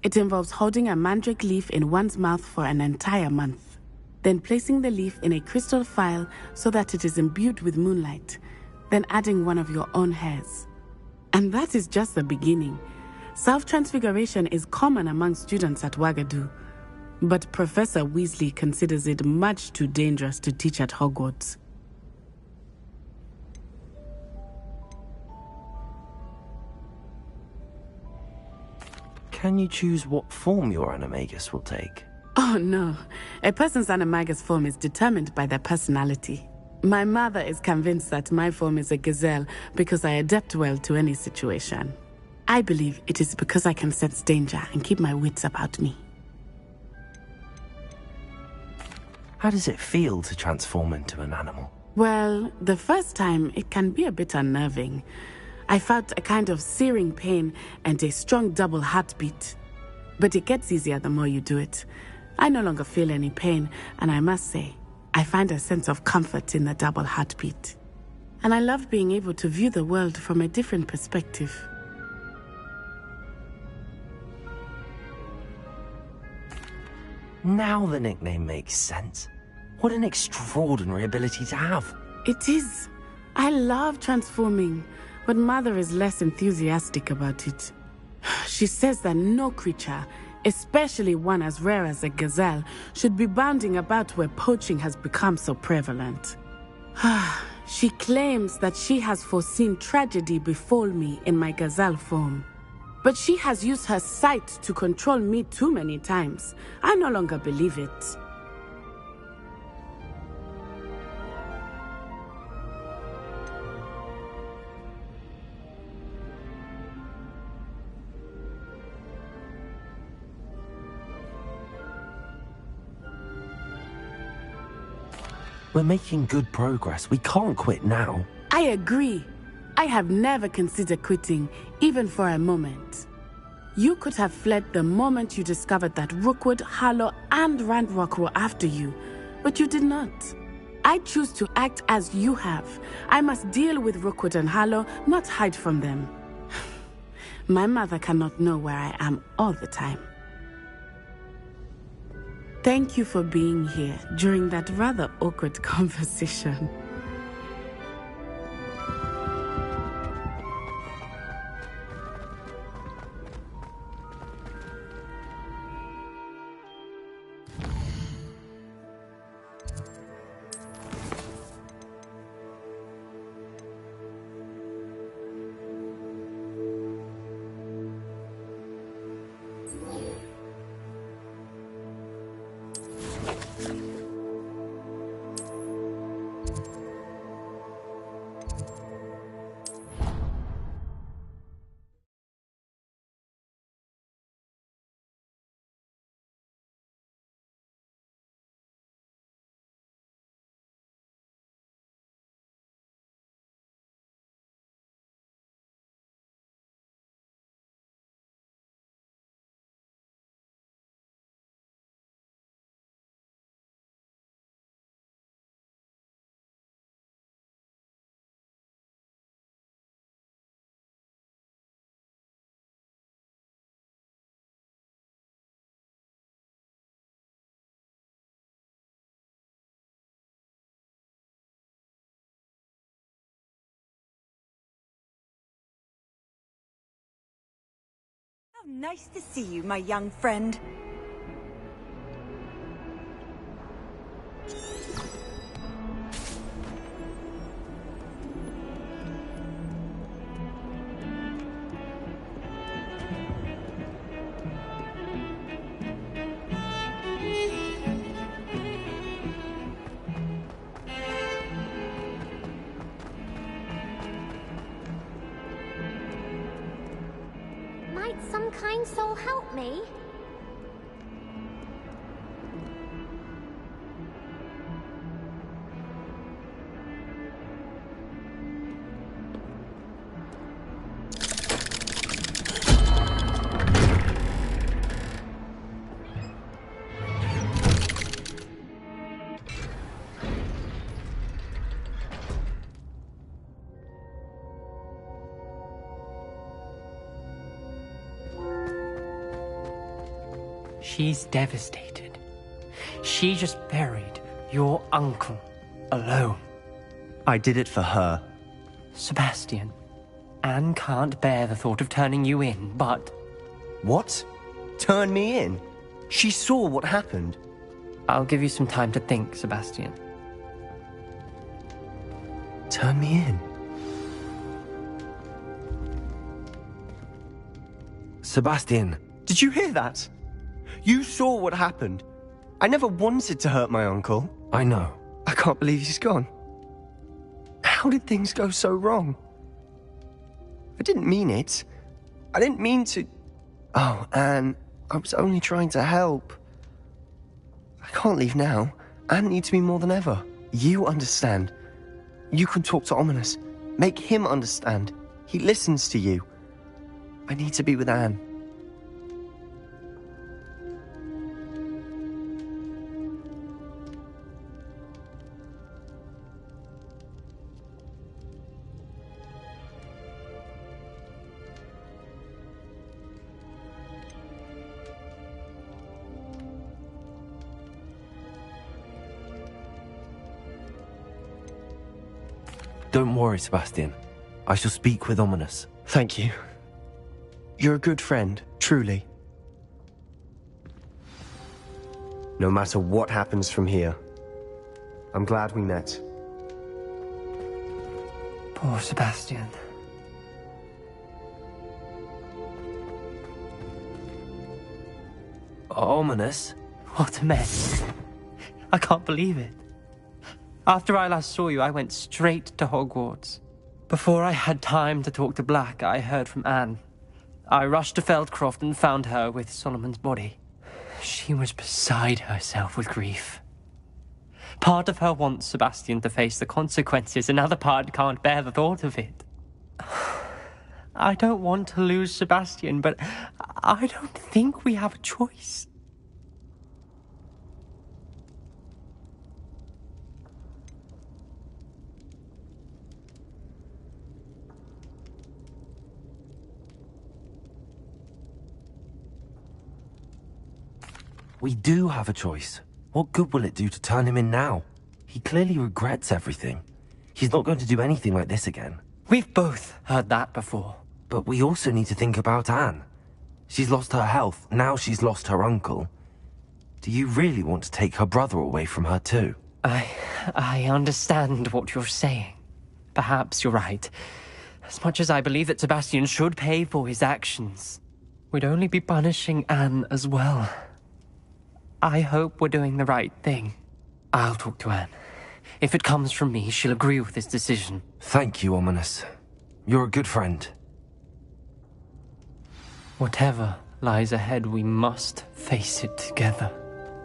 It involves holding a mandrake leaf in one's mouth for an entire month, then placing the leaf in a crystal phial so that it is imbued with moonlight, then adding one of your own hairs. And that is just the beginning. Self-transfiguration is common among students at Wagadu, but Professor Weasley considers it much too dangerous to teach at Hogwarts. Can you choose what form your animagus will take? Oh no, a person's animagus form is determined by their personality. My mother is convinced that my form is a gazelle because I adapt well to any situation. I believe it is because I can sense danger and keep my wits about me. How does it feel to transform into an animal? Well, the first time it can be a bit unnerving. I felt a kind of searing pain and a strong double heartbeat. But it gets easier the more you do it. I no longer feel any pain, and I must say, I find a sense of comfort in the double heartbeat. And I love being able to view the world from a different perspective. Now the nickname makes sense. What an extraordinary ability to have. It is. I love transforming. But Mother is less enthusiastic about it. She says that no creature, especially one as rare as a gazelle, should be bounding about where poaching has become so prevalent. She claims that she has foreseen tragedy befall me in my gazelle form. But she has used her sight to control me too many times. I no longer believe it. We're making good progress. We can't quit now. I agree. I have never considered quitting, even for a moment. You could have fled the moment you discovered that Rookwood, Harlow, and Ranrock were after you, but you did not. I choose to act as you have. I must deal with Rookwood and Harlow, not hide from them. My mother cannot know where I am all the time. Thank you for being here during that rather awkward conversation. How nice to see you, my young friend. might some kind soul help me? She's devastated. She just buried your uncle alone. I did it for her. Sebastian, Anne can't bear the thought of turning you in, but... What? Turn me in? She saw what happened. I'll give you some time to think, Sebastian. Turn me in? Sebastian. Did you hear that? You saw what happened. I never wanted to hurt my uncle. I know. I can't believe he's gone. How did things go so wrong? I didn't mean it. I didn't mean to... Oh, Anne, I was only trying to help. I can't leave now. Anne needs me more than ever. You understand. You can talk to Ominous. Make him understand. He listens to you. I need to be with Anne. Don't worry, Sebastian. I shall speak with Ominous. Thank you. You're a good friend, truly. No matter what happens from here, I'm glad we met. Poor Sebastian. Ominous? What a mess. I can't believe it. After I last saw you, I went straight to Hogwarts. Before I had time to talk to Black, I heard from Anne. I rushed to Feldcroft and found her with Solomon's body. She was beside herself with grief. Part of her wants Sebastian to face the consequences, another part can't bear the thought of it. I don't want to lose Sebastian, but I don't think we have a choice. We do have a choice. What good will it do to turn him in now? He clearly regrets everything. He's not going to do anything like this again. We've both heard that before. But we also need to think about Anne. She's lost her health, now she's lost her uncle. Do you really want to take her brother away from her too? I understand what you're saying. Perhaps you're right. As much as I believe that Sebastian should pay for his actions, we'd only be punishing Anne as well. I hope we're doing the right thing. I'll talk to Anne. If it comes from me, she'll agree with this decision. Thank you, Ominous. You're a good friend. Whatever lies ahead, we must face it together.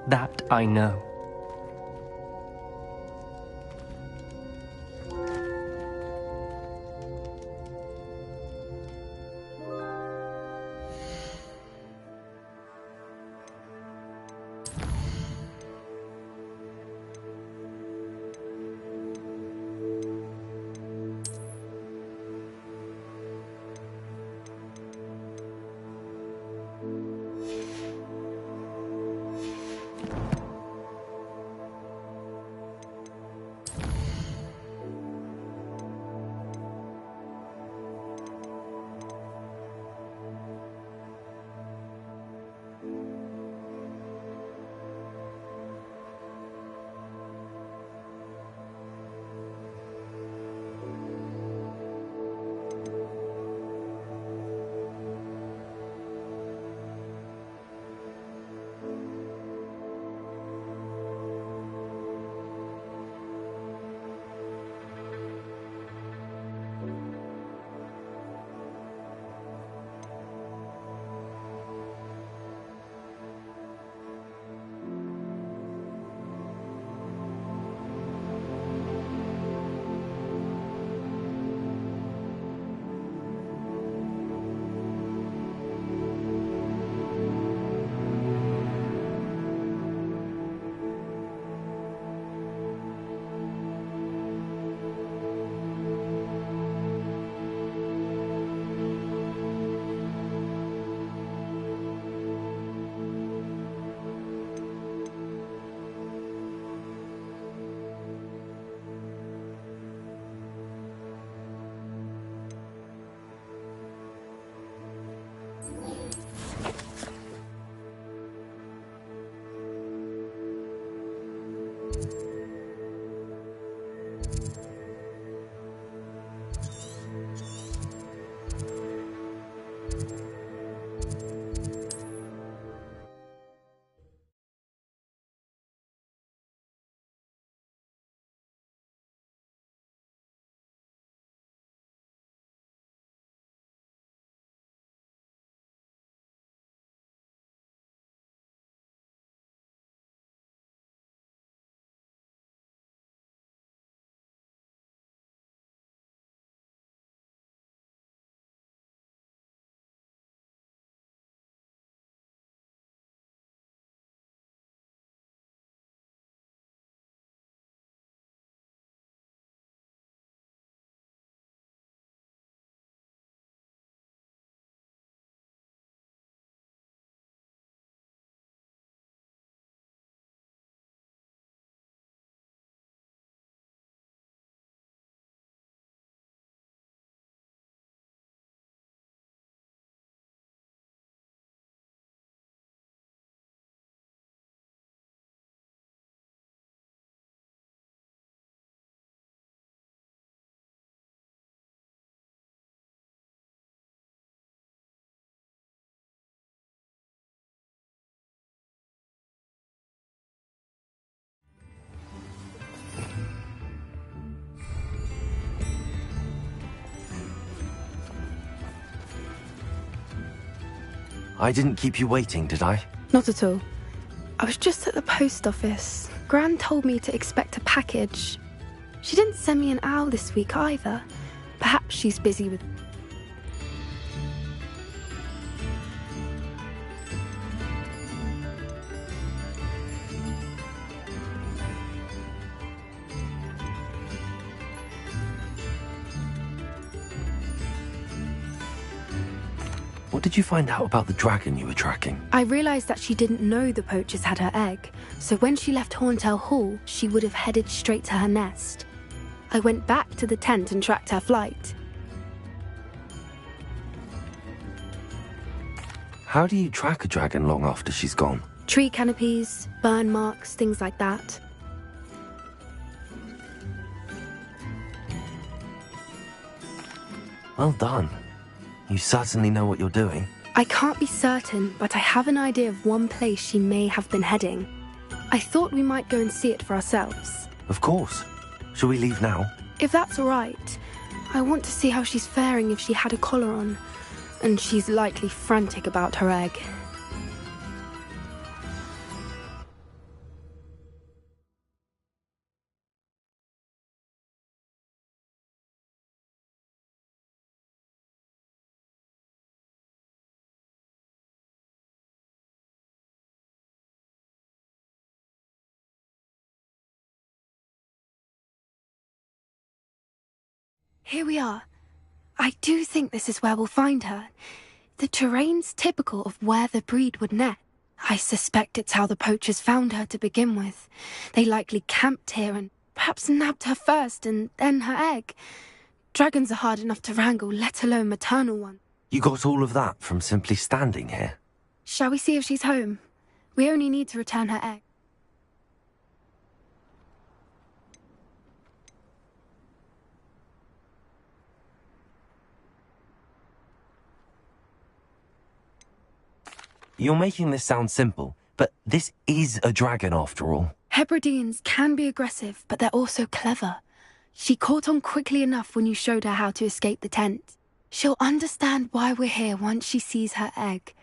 That I know. I didn't keep you waiting, did I? Not at all. I was just at the post office. Gran told me to expect a package. She didn't send me an owl this week either. Perhaps she's busy with... What did you find out about the dragon you were tracking? I realized that she didn't know the poachers had her egg, so when she left Horntail Hall, she would have headed straight to her nest. I went back to the tent and tracked her flight. How do you track a dragon long after she's gone? Tree canopies, burn marks, things like that. Well done. You certainly know what you're doing. I can't be certain, but I have an idea of one place she may have been heading. I thought we might go and see it for ourselves. Of course. Shall we leave now? If that's all right. I want to see how she's faring if she had a collar on. And she's likely frantic about her egg. Here we are. I do think this is where we'll find her. The terrain's typical of where the breed would nest. I suspect it's how the poachers found her to begin with. They likely camped here and perhaps nabbed her first and then her egg. Dragons are hard enough to wrangle, let alone maternal ones. You got all of that from simply standing here? Shall we see if she's home? We only need to return her egg. You're making this sound simple, but this is a dragon after all. Hebrideans can be aggressive, but they're also clever. She caught on quickly enough when you showed her how to escape the tent. She'll understand why we're here once she sees her egg.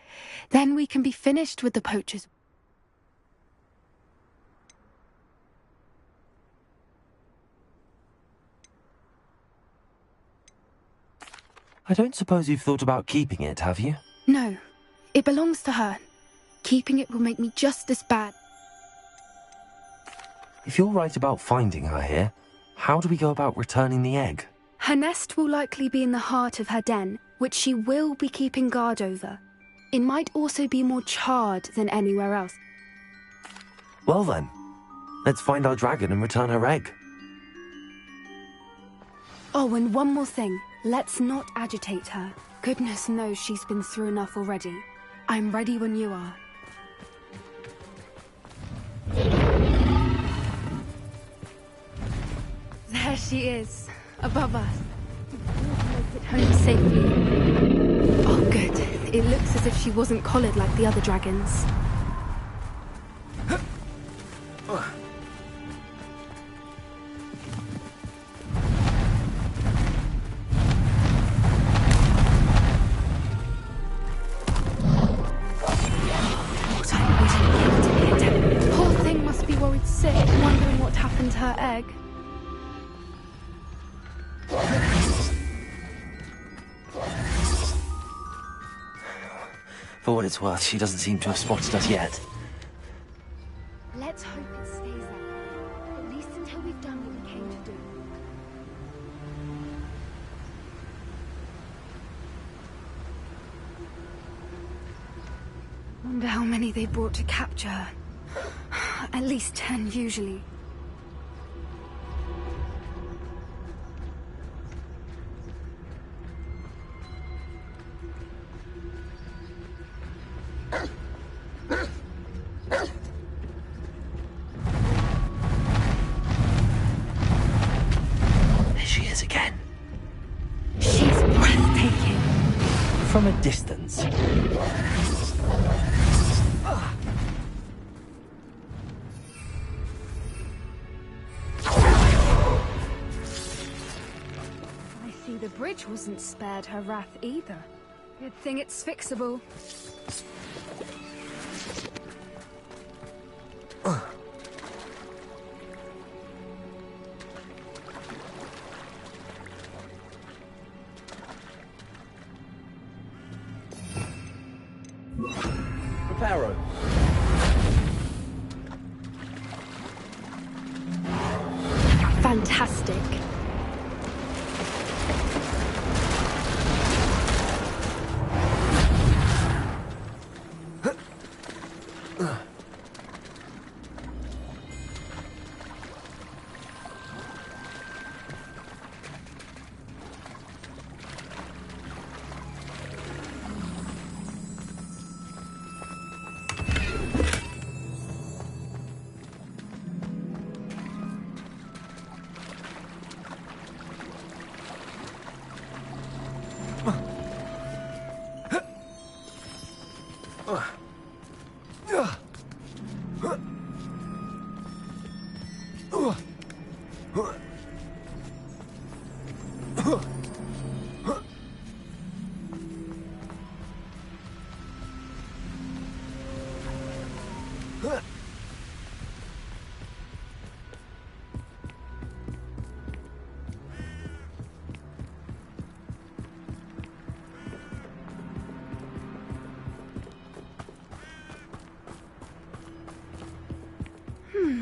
Then we can be finished with the poachers. I don't suppose you've thought about keeping it, have you? No. It belongs to her. Keeping it will make me just as bad. If you're right about finding her here, how do we go about returning the egg? Her nest will likely be in the heart of her den, which she will be keeping guard over. It might also be more charred than anywhere else. Well then, let's find our dragon and return her egg. Oh, and one more thing. Let's not agitate her. Goodness knows she's been through enough already. I'm ready when you are. There she is, above us. Make it home safely. Oh, good. It looks as if she wasn't collared like the other dragons. Poor thing must be worried sick, wondering what happened to her egg. For what it's worth, she doesn't seem to have spotted us yet. Let's hope it stays that way. At least until we've done what we came to do. Wonder how many they brought to capture her. At least 10 usually. From a distance. I see the bridge wasn't spared her wrath either. Good thing it's fixable. Pharaoh. Fantastic.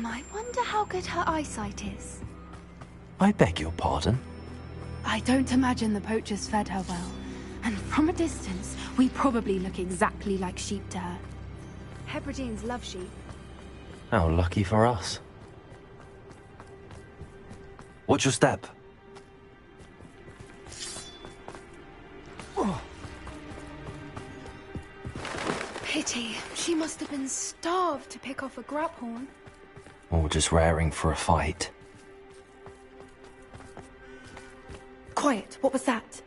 I wonder how good her eyesight is. I beg your pardon? I don't imagine the poachers fed her well. And from a distance, we probably look exactly like sheep to her. Hebrideans love sheep. How lucky for us. What's your step? Pity. She must have been starved to pick off a grubhorn. Or just raring for a fight. Quiet. What was that?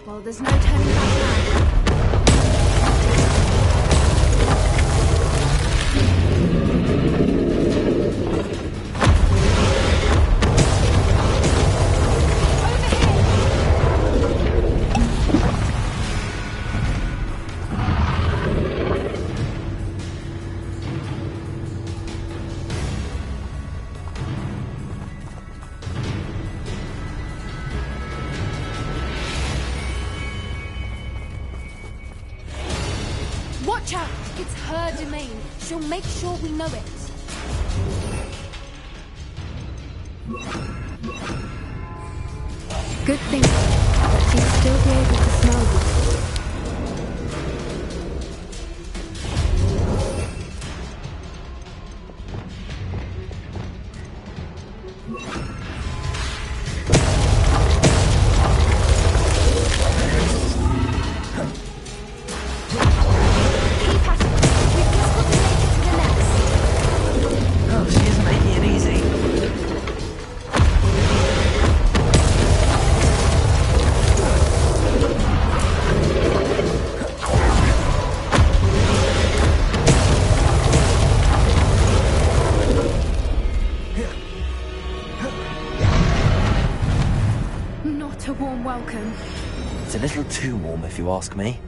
Well, there's no turning back now. Watch out! It's her domain. She'll make sure we know it. Good thing that she'd still be able to smell you. Welcome. It's a little too warm, if you ask me.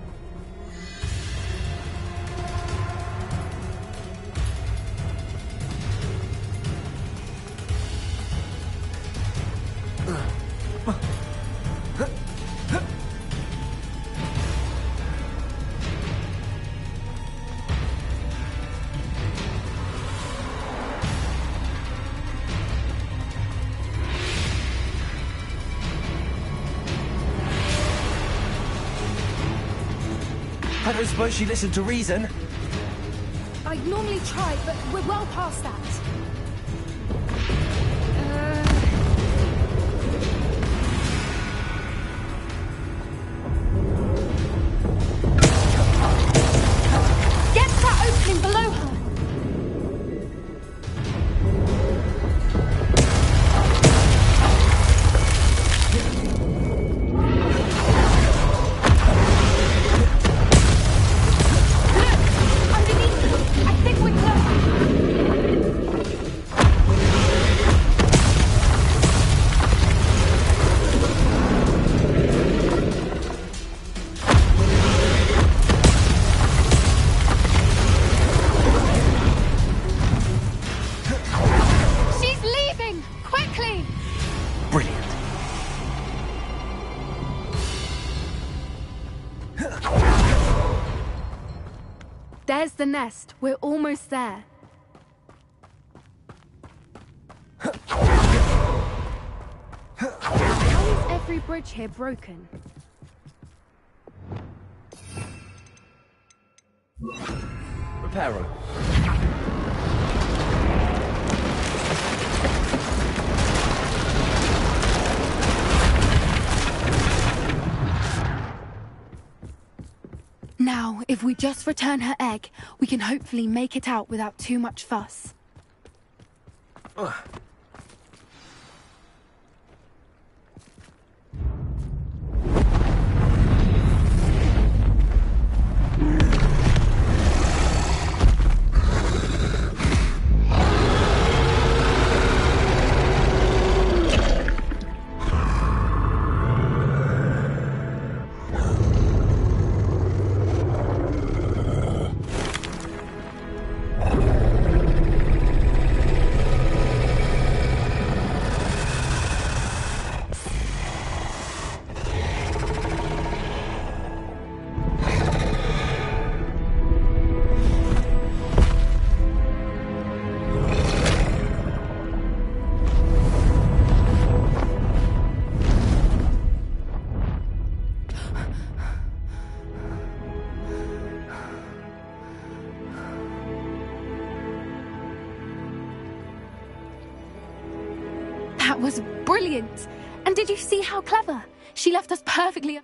I don't suppose she listened to reason. I'd normally try, but we're well past that. Get to that opening below her! There's the nest. We're almost there. How is every bridge here broken? Reparo. Now, if we just return her egg, we can hopefully make it out without too much fuss. That was brilliant! And did you see how clever? She left us perfectly...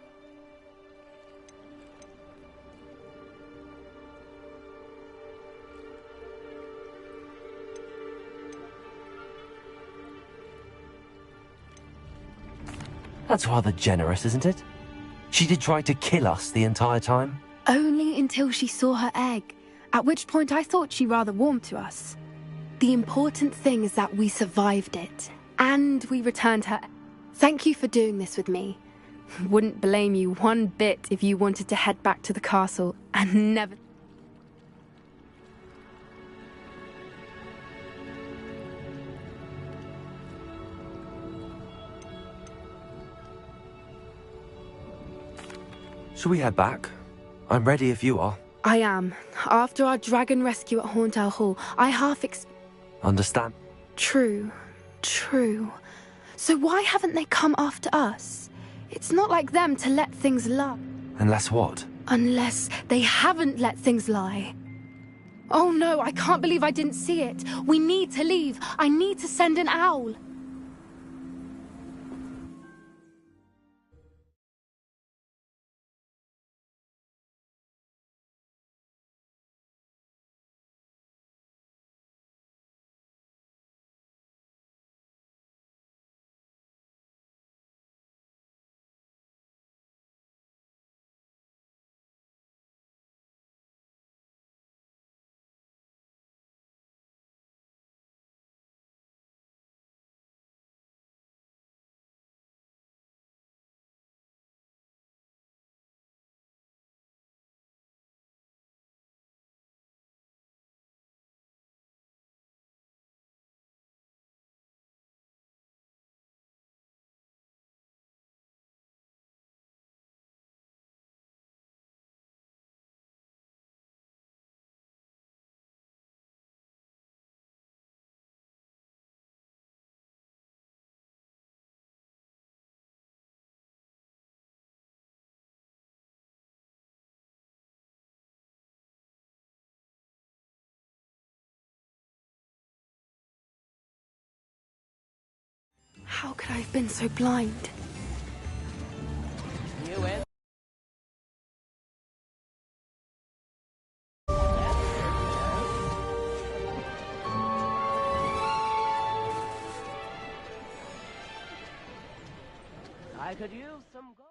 That's rather generous, isn't it? She did try to kill us the entire time. Only until she saw her egg, at which point I thought she rather warmed to us. The important thing is that we survived it, and we returned her. Thank you for doing this with me. Wouldn't blame you one bit if you wanted to head back to the castle and never... Shall we head back? I'm ready if you are. I am. After our dragon rescue at Hauntel Hall, I half Understand? True. True. So why haven't they come after us? It's not like them to let things lie. Unless what? Unless they haven't let things lie. Oh no, I can't believe I didn't see it. We need to leave. I need to send an owl. How could I have been so blind? I could use some gold.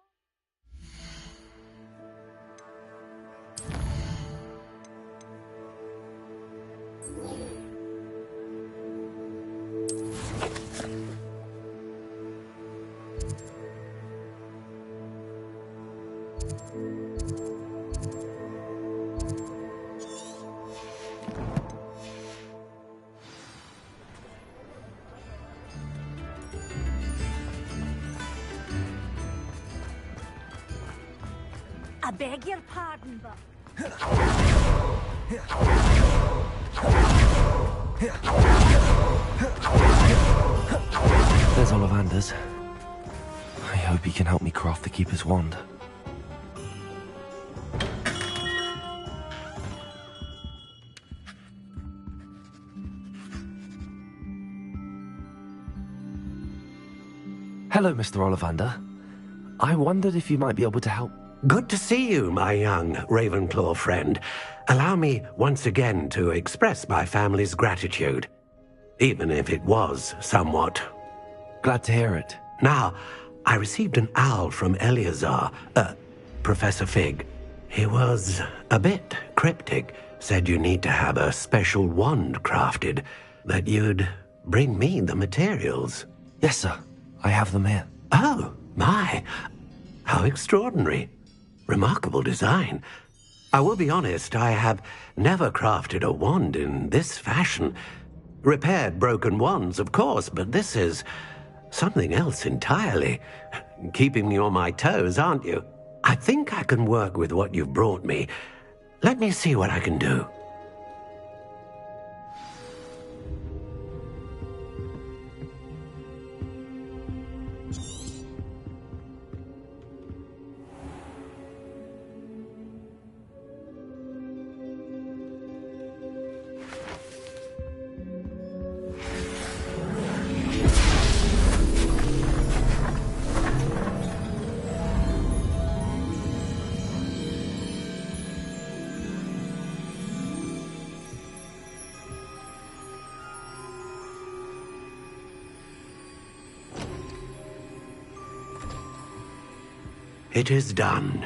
I beg your pardon, but... There's Ollivander's. I hope he can help me craft the Keeper's wand. Hello, Mr. Ollivander. I wondered if you might be able to help. Good to see you, my young Ravenclaw friend. Allow me once again to express my family's gratitude, even if it was somewhat. Glad to hear it. Now, I received an owl from Eleazar, Professor Fig. He was a bit cryptic, said you need to have a special wand crafted, that you'd bring me the materials. Yes, sir. I have them here. Oh, my. How extraordinary. Remarkable design. I will be honest, I have never crafted a wand in this fashion. Repaired broken wands, of course, but this is something else entirely. Keeping me on my toes, aren't you? I think I can work with what you've brought me. Let me see what I can do. It is done.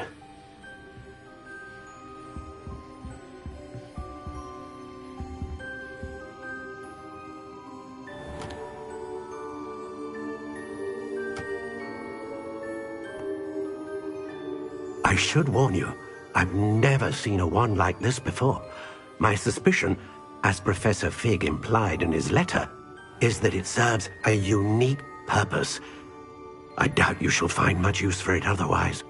I should warn you, I've never seen a wand like this before. My suspicion, as Professor Fig implied in his letter, is that it serves a unique purpose. I doubt you shall find much use for it otherwise.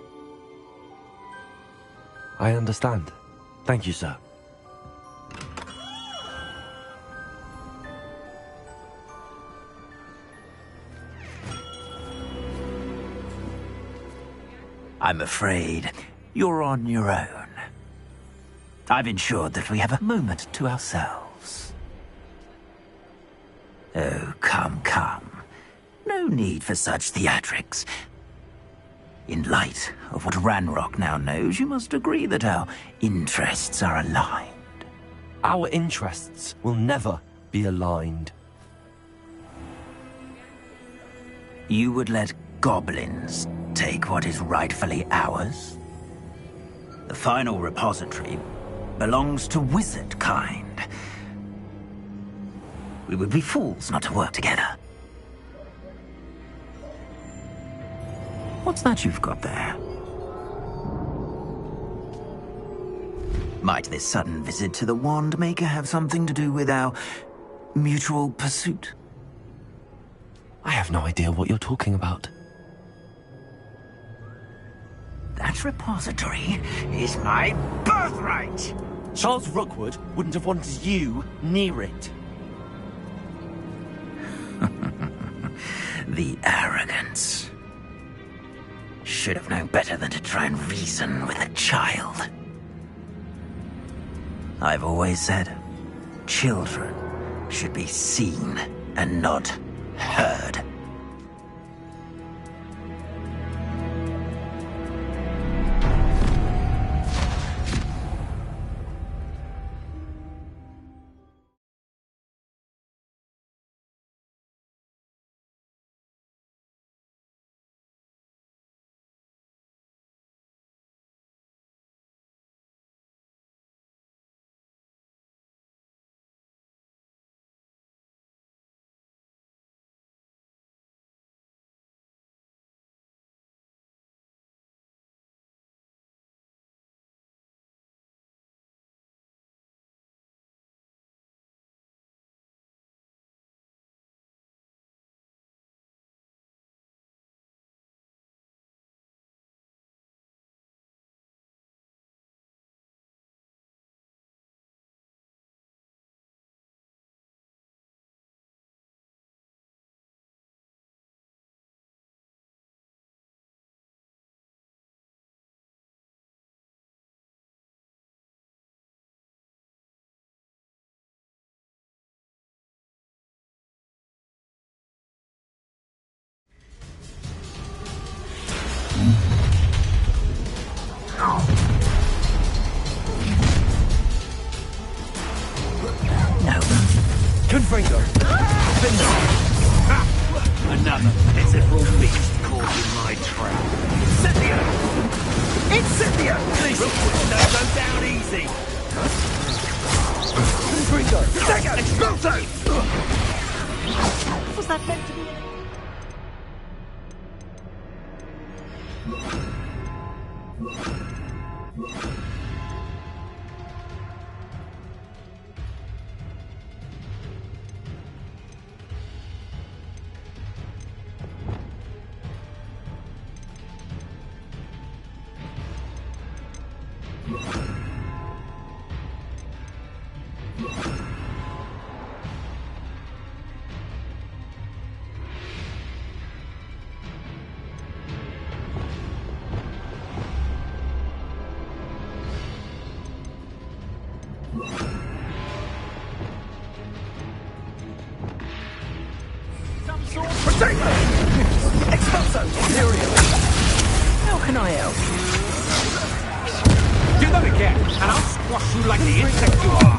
I understand. Thank you, sir. I'm afraid you're on your own. I've ensured that we have a moment to ourselves. Oh, come. No need for such theatrics. In light of what Ranrock now knows, you must agree that our interests are aligned. Our interests will never be aligned. You would let goblins take what is rightfully ours? The final repository belongs to wizard kind. We would be fools not to work together. What's that you've got there? Might this sudden visit to the Wand Maker have something to do with our mutual pursuit? I have no idea what you're talking about. That repository is my birthright! Charles Rookwood wouldn't have wanted you near it. The arrogance. Should have known better than to try and reason with a child. I've always said, children should be seen and not heard. Confringo! Another pitiful beast caught in my trap. Incendio! Incendio! Rookwood don't go down easy! Confringo! Second! Expulso! Was that meant to be? Expulso! How can I help? Do that again, and I'll squash you like the insect you are!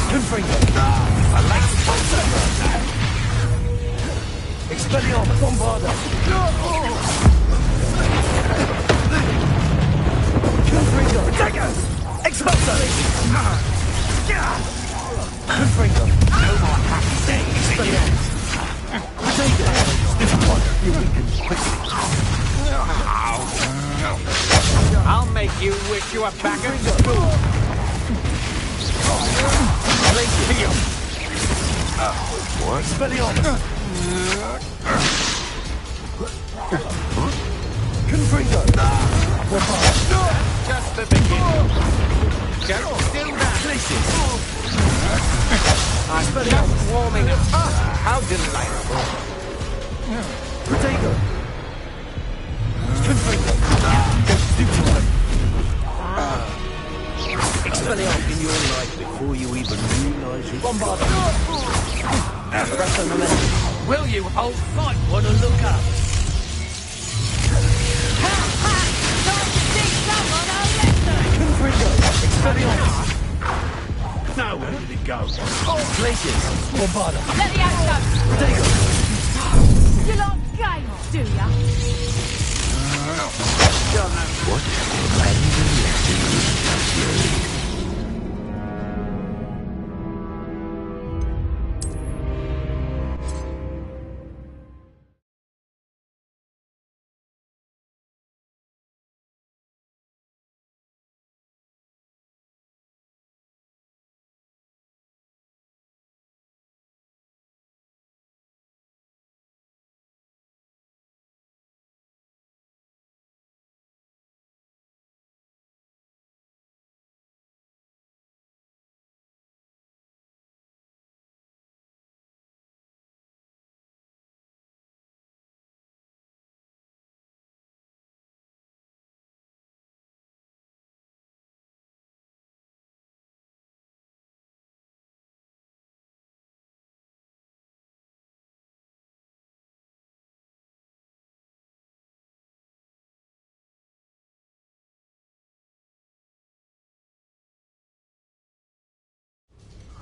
Confringo! I like Expulso! Expelliarmus! Bombarda! Confringo! Protego! Expulso! Confringo! No more happy days for you! Protego! This one you weaken quickly. I'll make you wish you were back at school! What? Expelliarmus! Confringo! Just the beginning. Don't do that. I'm just warming up. How delightful. Potato! Expelliarmus in your life before you even realise it's Bombarda! Will you hold fight? Want to look up? Expelliarmus! Now where did it go? All places! Bombarda! Let the axe go! Potato! You like games, do ya? What random lessons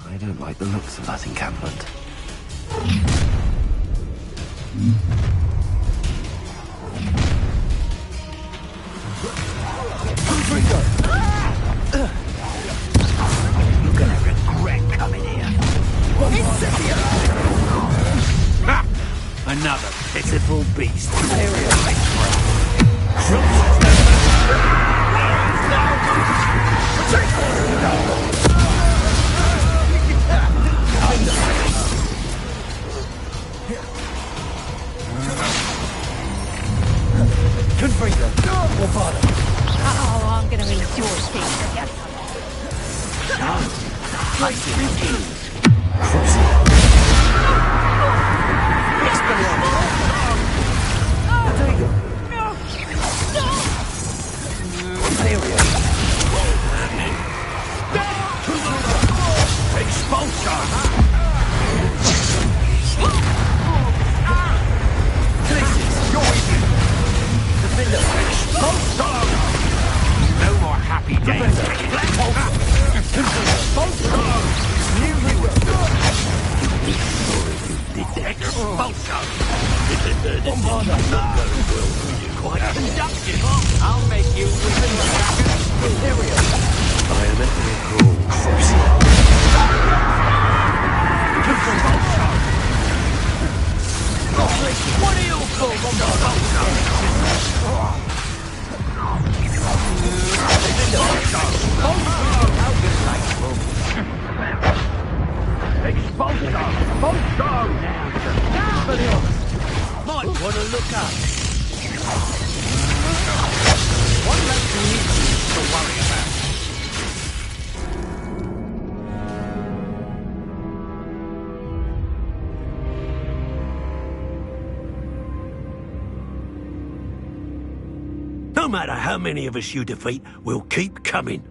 I don't like the looks of that encampment. You're gonna regret coming here. Ha! Another pitiful beast. Oh, I'm gonna eat your feet. I refuse. No more happy days. Quite conductive. I'll make you within I am entering call. What do you call Might want to look up. One less news to worry about. No matter how many of us you defeat, we'll keep coming.